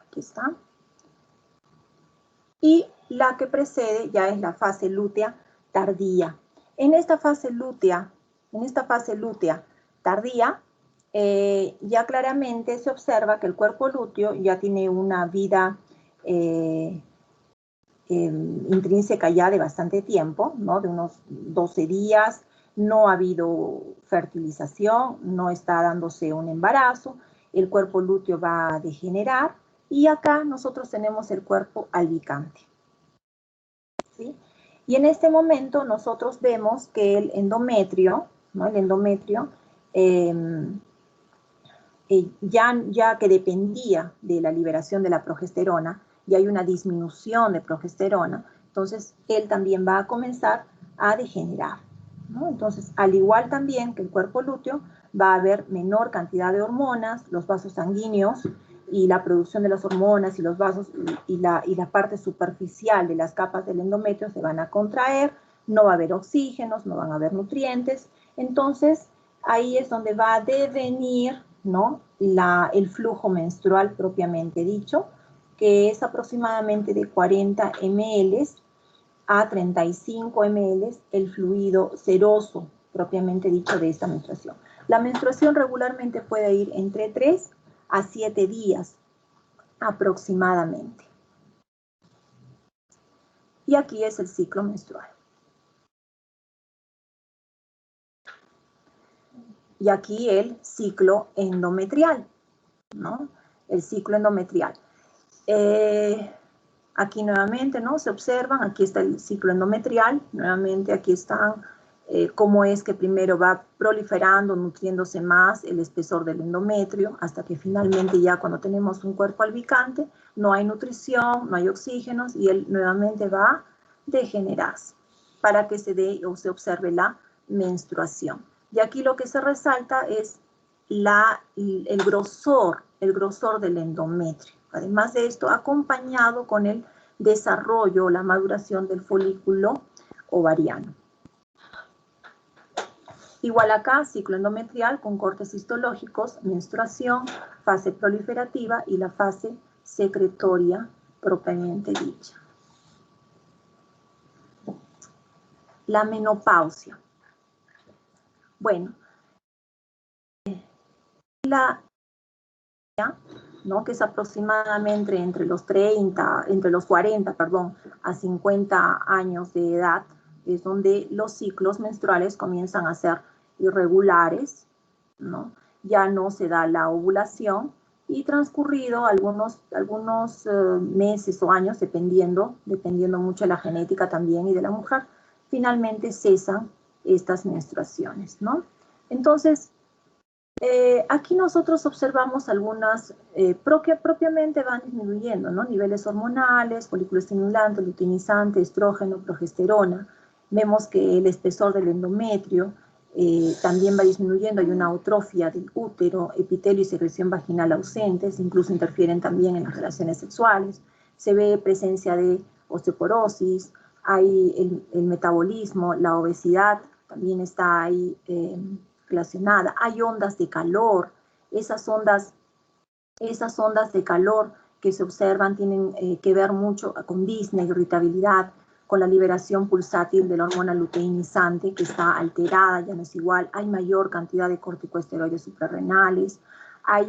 Aquí está. Y la que precede ya es la fase lútea tardía. En esta fase lútea tardía, ya claramente se observa que el cuerpo lúteo ya tiene una vida intrínseca ya de bastante tiempo, ¿no? De unos 12 días, no ha habido fertilización, no está dándose un embarazo, el cuerpo lúteo va a degenerar y acá nosotros tenemos el cuerpo albicante, ¿sí? Y en este momento nosotros vemos que el endometrio, ¿no? El endometrio ya que dependía de la liberación de la progesterona, y hay una disminución de progesterona, entonces él también va a comenzar a degenerar, ¿no? Entonces, al igual también que el cuerpo lúteo, va a haber menor cantidad de hormonas, los vasos sanguíneos y la producción de las hormonas y los vasos y la parte superficial de las capas del endometrio se van a contraer, no va a haber oxígenos, no van a haber nutrientes, entonces ahí es donde va a devenir, ¿no? El flujo menstrual propiamente dicho, que es aproximadamente de 40 ml a 35 ml el fluido seroso propiamente dicho de esta menstruación. La menstruación regularmente puede ir entre 3 a 7 días aproximadamente. Y aquí es el ciclo menstrual. Y aquí el ciclo endometrial, ¿no? El ciclo endometrial. Aquí nuevamente, ¿no? Se observan, aquí está el ciclo endometrial, nuevamente aquí están cómo es que primero va proliferando, nutriéndose más el espesor del endometrio, hasta que finalmente ya cuando tenemos un cuerpo albicante, no hay nutrición, no hay oxígenos, y él nuevamente va a degenerarse, para que se dé o se observe la menstruación. Y aquí lo que se resalta es el grosor del endometrio. Además de esto, acompañado con el desarrollo o la maduración del folículo ovariano. Igual acá, ciclo endometrial con cortes histológicos, menstruación, fase proliferativa y la fase secretoria propiamente dicha. La menopausia. Bueno, ¿no? Que es aproximadamente entre los 40, a 50 años de edad, es donde los ciclos menstruales comienzan a ser irregulares, ¿no? Ya no se da la ovulación y transcurrido algunos meses o años, dependiendo mucho de la genética también y de la mujer, finalmente cesan estas menstruaciones, ¿no? Entonces, aquí nosotros observamos algunas, propiamente van disminuyendo, ¿no? Niveles hormonales, folículo estimulante, luteinizante, estrógeno, progesterona. Vemos que el espesor del endometrio también va disminuyendo, hay una atrofia del útero, epitelio y secreción vaginal ausentes, incluso interfieren también en las relaciones sexuales. Se ve presencia de osteoporosis, hay el metabolismo, la obesidad también está ahí relacionada. Hay ondas de calor, esas ondas de calor que se observan tienen que ver mucho con disnea, irritabilidad, con la liberación pulsátil de la hormona luteinizante que está alterada, ya no es igual, hay mayor cantidad de corticosteroides suprarrenales, hay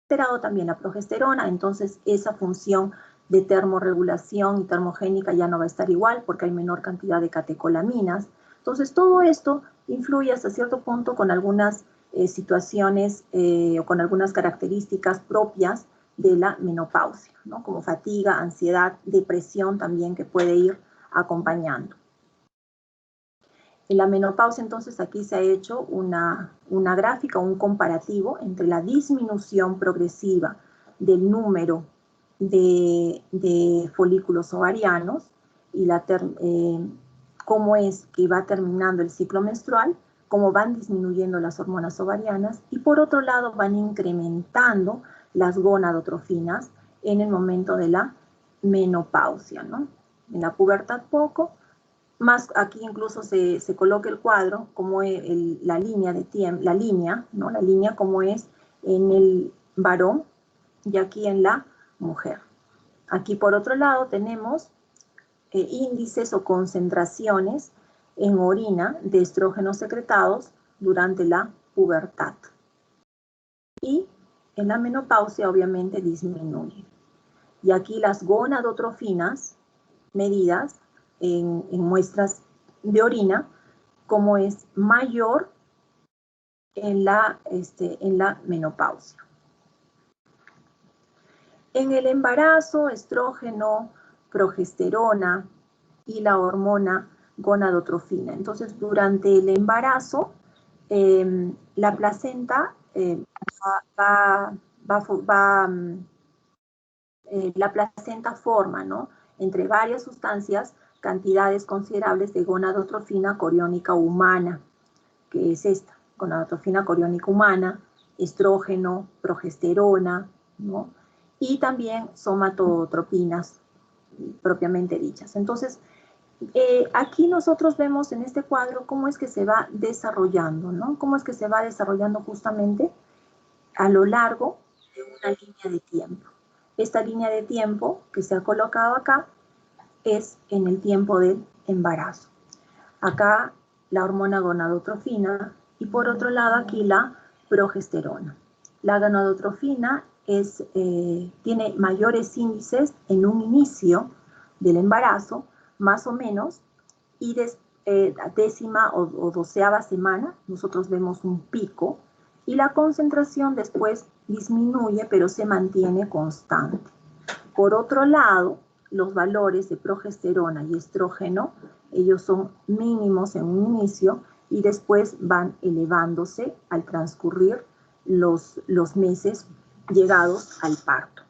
alterado también la progesterona, entonces esa función de termorregulación y termogénica ya no va a estar igual porque hay menor cantidad de catecolaminas. Entonces todo esto influye hasta cierto punto con algunas situaciones o con algunas características propias de la menopausia, ¿no? Como fatiga, ansiedad, depresión también que puede ir acompañando. En la menopausia, entonces, aquí se ha hecho una gráfica, un comparativo entre la disminución progresiva del número de folículos ovarianos y cómo es que va terminando el ciclo menstrual, cómo van disminuyendo las hormonas ovarianas y por otro lado van incrementando las gonadotrofinas en el momento de la menopausia, ¿no? En la pubertad poco, más aquí incluso se coloca el cuadro como la línea de tiempo, la línea como es en el varón y aquí en la mujer. Aquí por otro lado tenemos índices o concentraciones en orina de estrógenos secretados durante la pubertad. Y en la menopausia obviamente disminuye. Y aquí las gonadotrofinas medidas en muestras de orina, como es mayor en la menopausia. En el embarazo, estrógeno, progesterona y la hormona gonadotrofina. Entonces, durante el embarazo, la placenta la placenta forma, ¿no? Entre varias sustancias, cantidades considerables de gonadotrofina coriónica humana, que es esta, gonadotrofina coriónica humana, estrógeno, progesterona, ¿no? Y también somatotropinas propiamente dichas. Entonces, aquí nosotros vemos en este cuadro cómo es que se va desarrollando, ¿no? Cómo es que se va desarrollando justamente a lo largo de una línea de tiempo. Esta línea de tiempo que se ha colocado acá es en el tiempo del embarazo. Acá la hormona gonadotrofina y por otro lado aquí la progesterona. La gonadotrofina tiene mayores índices en un inicio del embarazo, más o menos, y décima o doceava semana nosotros vemos un pico y la concentración después disminuye pero se mantiene constante. Por otro lado, los valores de progesterona y estrógeno, ellos son mínimos en un inicio y después van elevándose al transcurrir los meses llegados al parto.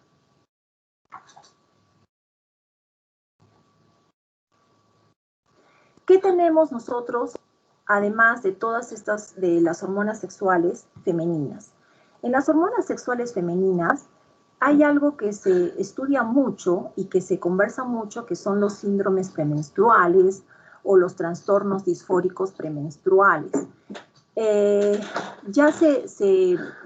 ¿Qué tenemos nosotros, además de todas estas, de las hormonas sexuales femeninas? En las hormonas sexuales femeninas hay algo que se estudia mucho y que se conversa mucho, que son los síndromes premenstruales o los trastornos disfóricos premenstruales. Ya se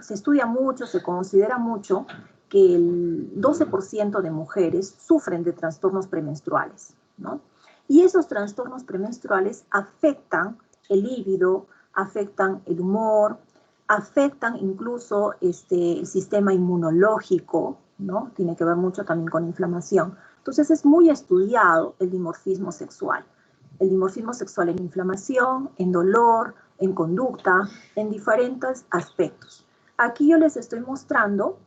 estudia mucho, se considera mucho que el 12% de mujeres sufren de trastornos premenstruales, ¿no? Y esos trastornos premenstruales afectan el líbido, afectan el humor, afectan incluso el sistema inmunológico, ¿no? Tiene que ver mucho también con inflamación. Entonces es muy estudiado el dimorfismo sexual. El dimorfismo sexual en inflamación, en dolor, en conducta, en diferentes aspectos. Aquí yo les estoy mostrando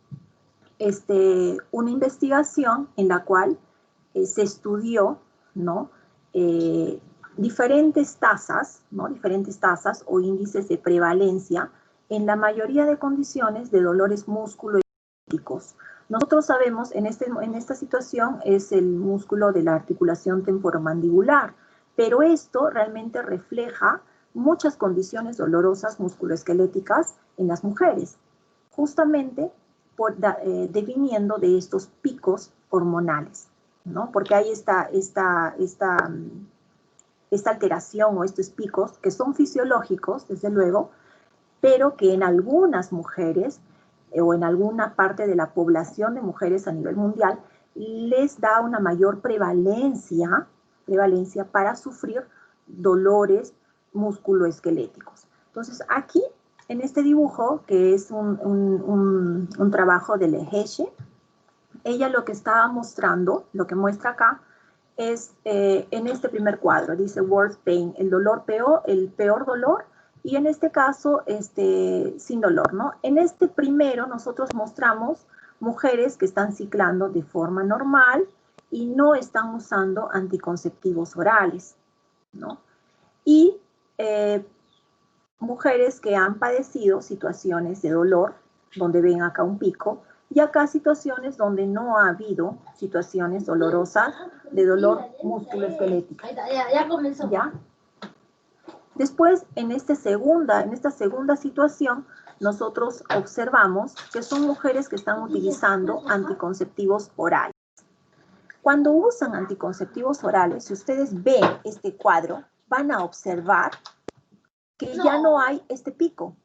una investigación en la cual se estudió, ¿no? Diferentes tasas, ¿no? Diferentes tasas o índices de prevalencia en la mayoría de condiciones de dolores musculoesqueléticos. Nosotros sabemos, en esta situación es el músculo de la articulación temporomandibular, pero esto realmente refleja muchas condiciones dolorosas musculoesqueléticas en las mujeres, justamente deviniendo de estos picos hormonales, ¿no? Porque hay esta alteración o estos picos que son fisiológicos, desde luego, pero que en algunas mujeres o en alguna parte de la población de mujeres a nivel mundial les da una mayor prevalencia para sufrir dolores musculoesqueléticos. Entonces, aquí, en este dibujo, que es un trabajo de Leheche, ella lo que estaba mostrando, lo que muestra acá, es en este primer cuadro, dice worst pain, el peor dolor, y en este caso, sin dolor, ¿no? En este primero nosotros mostramos mujeres que están ciclando de forma normal y no están usando anticonceptivos orales, ¿no? Y mujeres que han padecido situaciones de dolor, donde ven acá un pico, y acá situaciones donde no ha habido situaciones dolorosas de dolor musculoesquelético. Ya comenzó. ¿Ya? Después, en esta segunda situación, nosotros observamos que son mujeres que están utilizando anticonceptivos orales. Cuando usan anticonceptivos orales, si ustedes ven este cuadro, van a observar que ya no hay este pico.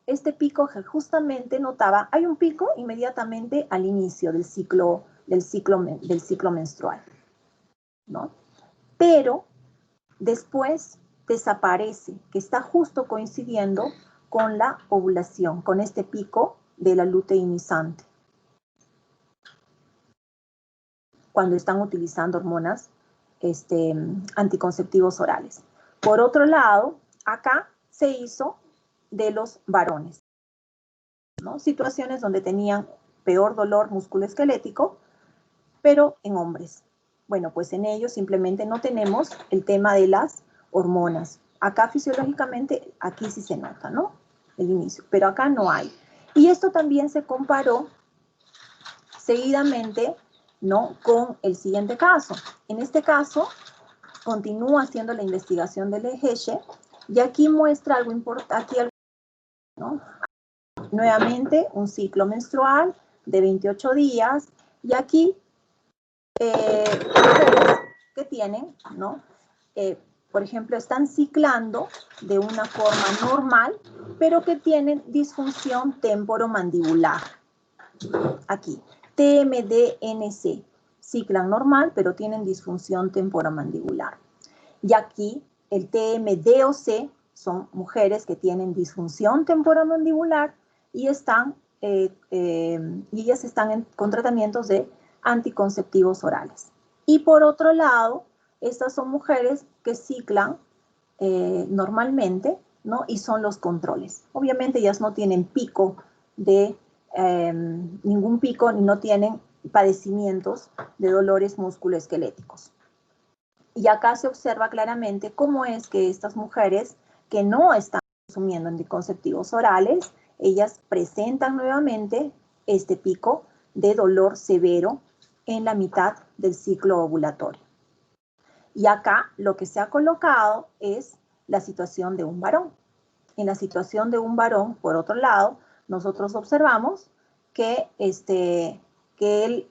Este pico que justamente notaba, hay un pico inmediatamente al inicio del ciclo menstrual, ¿no? Pero después desaparece, que está justo coincidiendo con la ovulación, con este pico de la luteinizante, cuando están utilizando hormonas anticonceptivos orales. Por otro lado, acá se hizo de los varones, ¿no? Situaciones donde tenían peor dolor musculoesquelético, pero en hombres. Bueno, pues en ellos simplemente no tenemos el tema de las hormonas. Acá fisiológicamente, aquí sí se nota, ¿no? El inicio, pero acá no hay. Y esto también se comparó seguidamente, ¿no? Con el siguiente caso. En este caso, continúa haciendo la investigación de Leheche y aquí muestra algo importante, ¿no? Nuevamente, un ciclo menstrual de 28 días y aquí mujeres que tienen, ¿no? Por ejemplo, están ciclando de una forma normal, pero que tienen disfunción temporomandibular. Aquí, TMDNC, ciclan normal, pero tienen disfunción temporomandibular. Y aquí, el TMDOC son mujeres que tienen disfunción temporomandibular y ellas están con tratamientos de anticonceptivos orales. Y por otro lado, estas son mujeres que ciclan normalmente, ¿no? Y son los controles. Obviamente ellas no tienen pico ningún pico, ni no tienen padecimientos de dolores musculoesqueléticos. Y acá se observa claramente cómo es que estas mujeres que no están consumiendo anticonceptivos orales, ellas presentan nuevamente este pico de dolor severo en la mitad del ciclo ovulatorio. Y acá lo que se ha colocado es la situación de un varón. En la situación de un varón, por otro lado, nosotros observamos que él,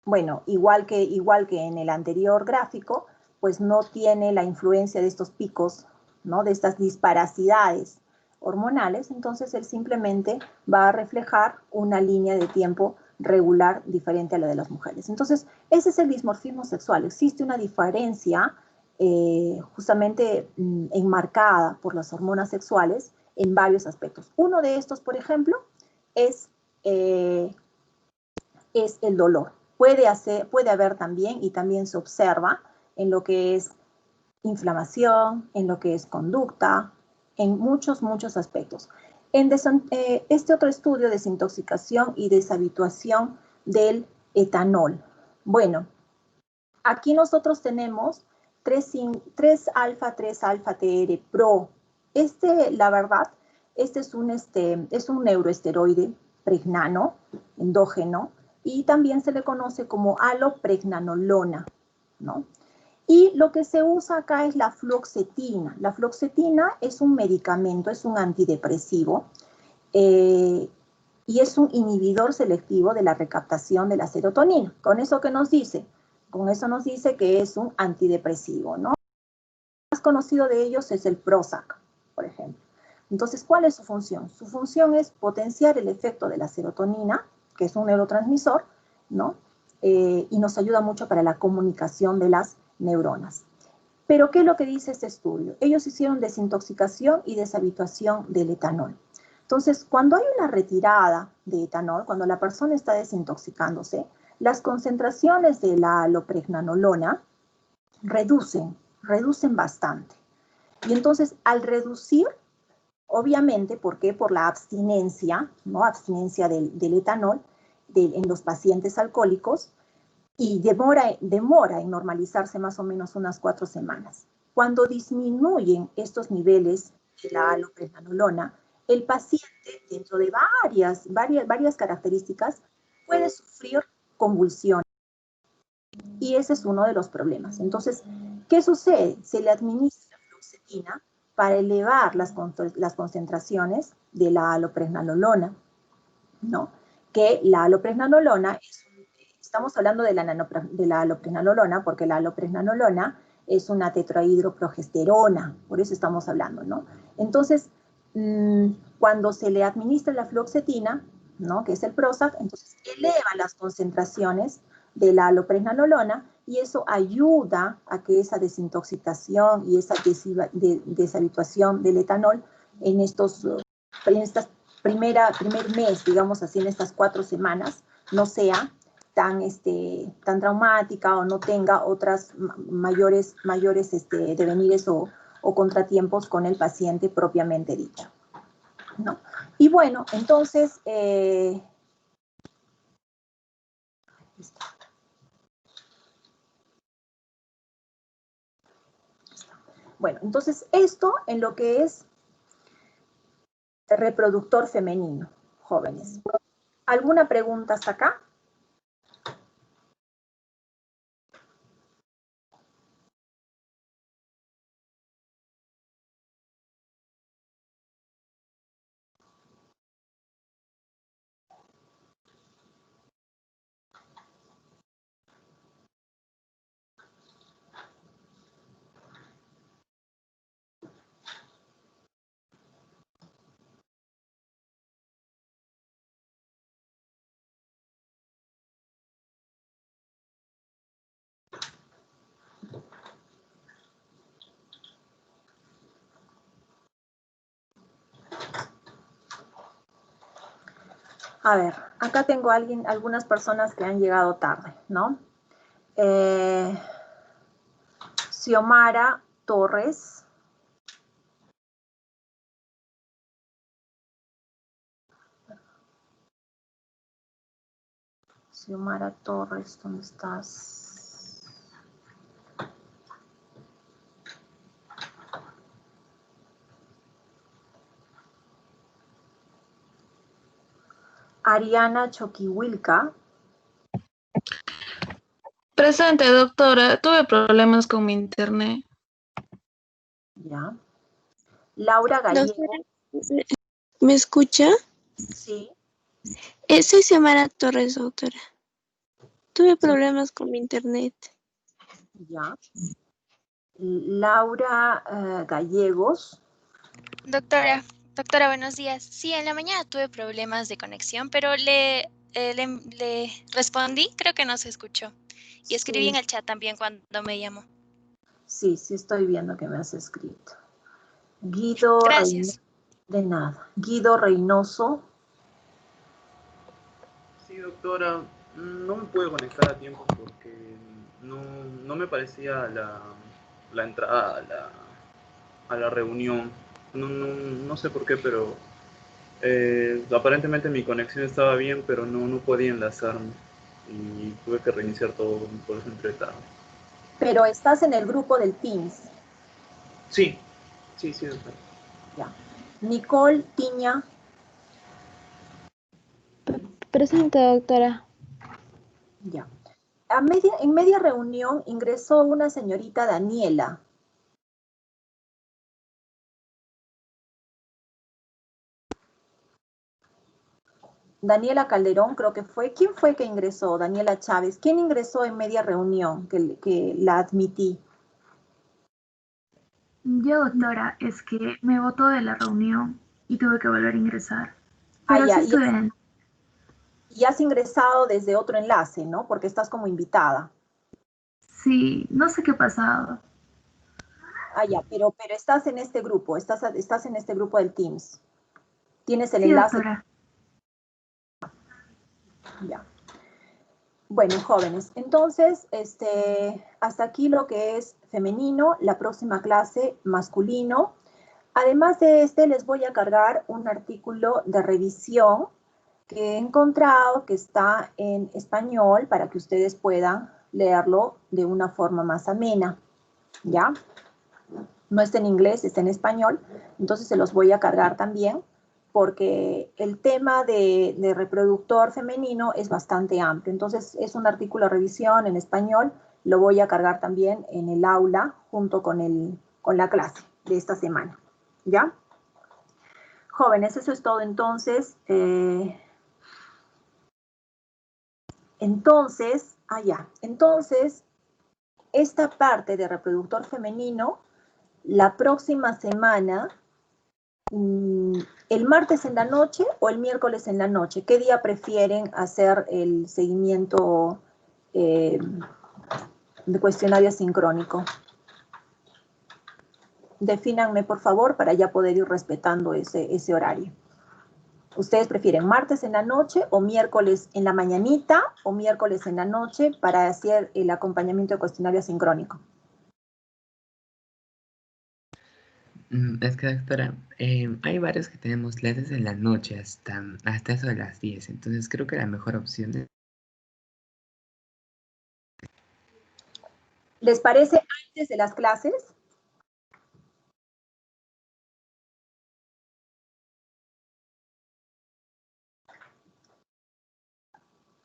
bueno, igual que en el anterior gráfico, pues no tiene la influencia de estos picos, ¿no? De estas disparacidades hormonales, entonces él simplemente va a reflejar una línea de tiempo regular diferente a la de las mujeres. Entonces, ese es el dimorfismo sexual. Existe una diferencia justamente enmarcada por las hormonas sexuales en varios aspectos. Uno de estos, por ejemplo, es el dolor. Puede haber también, y también se observa, en lo que es inflamación, en lo que es conducta, en muchos aspectos. Este otro estudio, desintoxicación y deshabituación del etanol. Bueno, aquí nosotros tenemos 3-alfa-TR-Pro. La verdad, este es un neuroesteroide pregnano, endógeno, y también se le conoce como alopregnanolona, ¿no? Y lo que se usa acá es la fluoxetina. La fluoxetina es un medicamento, es un antidepresivo, y es un inhibidor selectivo de la recaptación de la serotonina. ¿Con eso qué nos dice? Con eso nos dice que es un antidepresivo, ¿no? El más conocido de ellos es el Prozac, por ejemplo. Entonces, ¿cuál es su función? Su función es potenciar el efecto de la serotonina, que es un neurotransmisor, ¿no? Y nos ayuda mucho para la comunicación de las neuronas. Pero, ¿qué es lo que dice este estudio? Ellos hicieron desintoxicación y deshabituación del etanol. Entonces, cuando hay una retirada de etanol, cuando la persona está desintoxicándose, las concentraciones de la alopregnanolona reducen bastante. Y entonces, al reducir, obviamente, ¿por qué? Por la abstinencia, ¿no? Abstinencia del etanol en los pacientes alcohólicos, y demora en normalizarse más o menos unas 4 semanas. Cuando disminuyen estos niveles de la alopregnanolona, el paciente, dentro de varias características, puede sufrir convulsiones. Y ese es uno de los problemas. Entonces, ¿qué sucede? Se le administra fluoxetina para elevar las concentraciones de la alopregnanolona, ¿no? Que la alopregnanolona estamos hablando de la alopregnanolona porque la alopregnanolona es una tetrahidroprogesterona, por eso estamos hablando, ¿no? Entonces, cuando se le administra la fluoxetina, ¿no? Que es el Prozac, entonces eleva las concentraciones de la alopregnanolona y eso ayuda a que esa desintoxicación y esa deshabituación del etanol en estas primer mes, digamos así, en estas 4 semanas, no sea tan traumática o no tenga otras mayores devenires o contratiempos con el paciente propiamente dicho, ¿no? Y bueno, entonces, bueno, entonces esto en lo que es reproductor femenino, jóvenes. ¿Alguna pregunta hasta acá? A ver, acá tengo algunas personas que han llegado tarde, ¿no? Xiomara Torres. Xiomara Torres, ¿dónde estás? Ariana Choquihuilca. Presente, doctora. Tuve problemas con mi internet. Ya. Laura Gallego. Doctora, ¿me escucha? Sí. Soy Xiomara Torres, doctora. Tuve Sí. problemas con mi internet. Ya. Laura Gallegos. Doctora, buenos días. Sí, en la mañana tuve problemas de conexión, pero le respondí, creo que no se escuchó. Y escribí Sí. en el chat también cuando me llamó. Sí, estoy viendo que me has escrito. Guido Gracias. de nada. Guido Reynoso. Sí, doctora, no me pude conectar a tiempo porque no me parecía la entrada a la reunión. No sé por qué, pero aparentemente mi conexión estaba bien, pero no podía enlazarme. Y tuve que reiniciar todo, por eso entré tarde. Pero estás en el grupo del Teams. Sí, doctora. Ya. Nicole Tiña. Presente, doctora. Ya. En media reunión ingresó una señorita Daniela. Daniela Calderón creo que fue. ¿Quién fue que ingresó? Daniela Chávez. ¿Quién ingresó en media reunión que la admití? Yo, doctora, es que me botó de la reunión y tuve que volver a ingresar. Ah, Pero ya. sí estuve en... Y has ingresado desde otro enlace, ¿no? Porque estás como invitada. Sí, no sé qué ha pasado. Ah, ya, pero estás en este grupo, estás en este grupo del Teams. Tienes el Sí, enlace. doctora. Ya. Bueno, jóvenes, entonces, hasta aquí lo que es femenino, la próxima clase masculino. Además de les voy a cargar un artículo de revisión que he encontrado que está en español para que ustedes puedan leerlo de una forma más amena, ¿ya? No está en inglés, está en español, entonces se los voy a cargar también porque el tema de reproductor femenino es bastante amplio. Entonces es un artículo de revisión en español, lo voy a cargar también en el aula junto con la clase de esta semana, ¿ya? Jóvenes, eso es todo entonces. Entonces, esta parte de reproductor femenino, la próxima semana, el martes en la noche o el miércoles en la noche, ¿qué día prefieren hacer el seguimiento de cuestionario asincrónico? Defínanme, por favor, para ya poder ir respetando ese horario. ¿Ustedes prefieren martes en la noche o miércoles en la mañanita o miércoles en la noche para hacer el acompañamiento de cuestionario asincrónico? Es que, doctora, hay varios que tenemos clases en la noche hasta eso de las 10, entonces creo que la mejor opción es... ¿Les parece antes de las clases?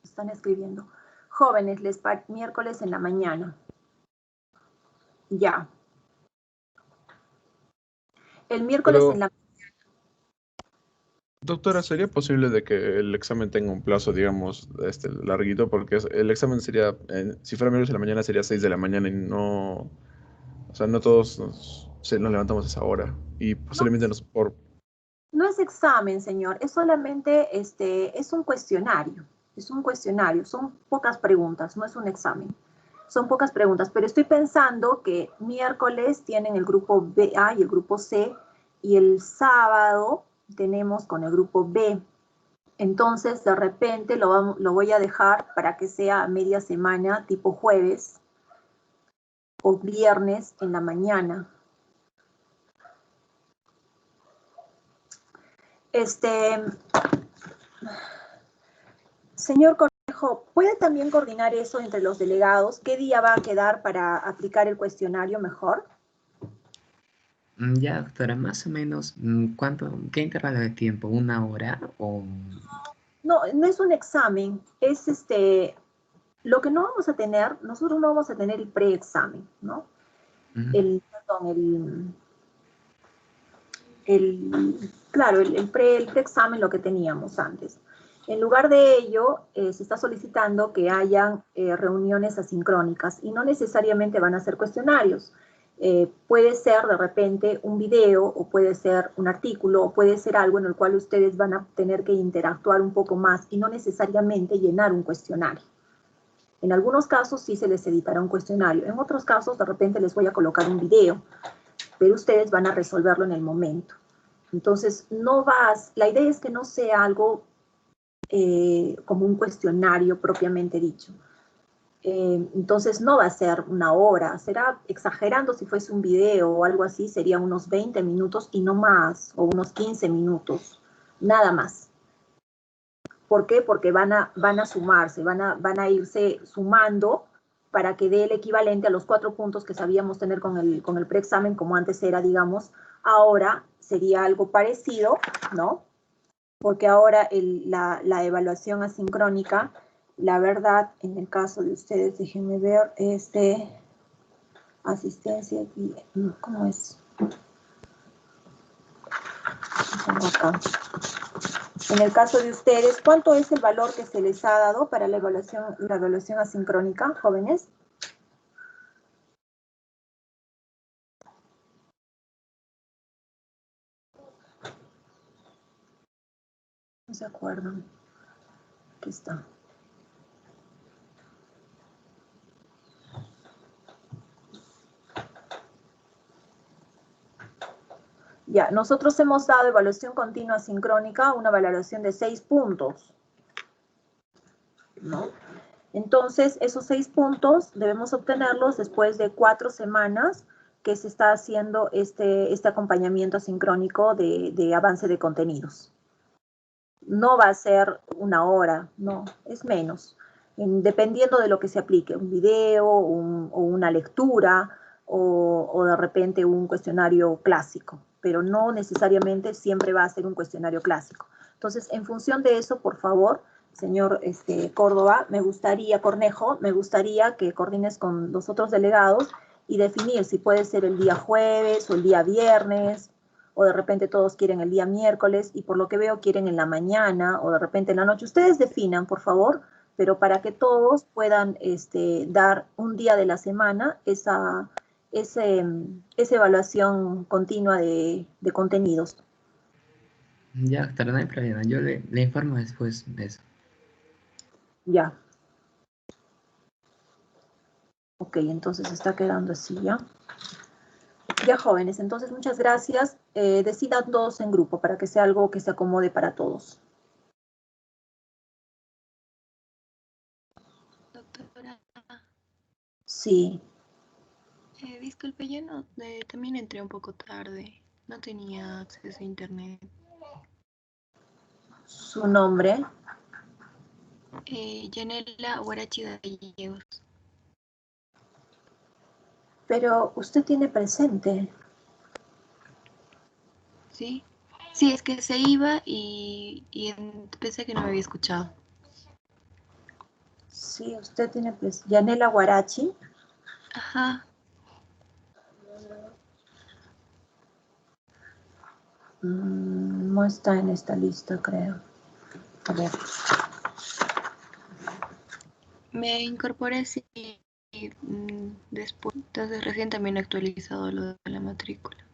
Están escribiendo. Jóvenes, miércoles en la mañana. Ya. El miércoles en Pero, la... doctora, ¿sería posible de que el examen tenga un plazo, digamos, larguito? Porque el examen sería, si fuera miércoles en la mañana, sería 6 de la mañana y no, o sea, no todos nos levantamos a esa hora. Y No, posiblemente no es examen, señor. Es solamente, es un cuestionario. Es un cuestionario. Son pocas preguntas, no es un examen. Son pocas preguntas, pero estoy pensando que miércoles tienen el grupo B, A y el grupo C, y el sábado tenemos con el grupo B. Entonces, de repente lo voy a dejar para que sea media semana, tipo jueves o viernes en la mañana. Señor Cornejo, ¿puede también coordinar eso entre los delegados? ¿Qué día va a quedar para aplicar el cuestionario mejor? Ya, doctora, más o menos, qué intervalo de tiempo? ¿Una hora o...? No, no es un examen, es lo que no vamos a tener, nosotros no vamos a tener el preexamen, ¿no? Claro, el preexamen lo que teníamos antes. En lugar de ello, se está solicitando que hayan reuniones asincrónicas y no necesariamente van a ser cuestionarios. Puede ser de repente un video o puede ser un artículo o puede ser algo en el cual ustedes van a tener que interactuar un poco más y no necesariamente llenar un cuestionario. En algunos casos sí se les editará un cuestionario, en otros casos de repente les voy a colocar un video, pero ustedes van a resolverlo en el momento. Entonces, la idea es que no sea algo como un cuestionario propiamente dicho. Entonces no va a ser una hora, será exagerando si fuese un video o algo así, sería unos 20 minutos y no más, o unos 15 minutos, nada más. ¿Por qué? Porque van a sumarse, van a irse sumando para que dé el equivalente a los 4 puntos que sabíamos tener con el preexamen, como antes era, digamos. Ahora sería algo parecido, ¿no? Porque ahora la evaluación asincrónica, la verdad, en el caso de ustedes, déjenme ver, es de asistencia, ¿cómo es? Tengo acá. En el caso de ustedes, ¿cuánto es el valor que se les ha dado para la evaluación asincrónica, jóvenes? No se acuerdan. Aquí está. Ya, nosotros hemos dado evaluación continua sincrónica, una valoración de 6 puntos, ¿no? Entonces, esos 6 puntos debemos obtenerlos después de 4 semanas que se está haciendo este acompañamiento asincrónico de avance de contenidos. No va a ser una hora, no, es menos, dependiendo de lo que se aplique, un video o una lectura o de repente un cuestionario clásico, pero no necesariamente siempre va a ser un cuestionario clásico. Entonces, en función de eso, por favor, señor Córdoba, Cornejo, me gustaría que coordines con los otros delegados y definir si puede ser el día jueves o el día viernes, o de repente todos quieren el día miércoles, y por lo que veo quieren en la mañana, o de repente en la noche. Ustedes definan, por favor, pero para que todos puedan dar un día de la semana esa evaluación continua de contenidos. Ya, doctora, no hay problema. Yo le informo después de eso. Ya. Ok, entonces está quedando así, ¿ya? Ya, jóvenes, entonces muchas gracias. Decidan todos en grupo para que sea algo que se acomode para todos. Doctora, Sí. disculpe, yo no, también entré un poco tarde. No tenía acceso a internet. Su nombre. Yanela Huarachi Gallegos. Pero usted tiene presente. ¿Sí? Sí, es que se iba y pensé que no me había escuchado. Sí, usted tiene presente. Yanela Huarachi. Ajá. No está en esta lista, creo. A ver. Me incorporé sí, después, entonces recién también he actualizado lo de la matrícula.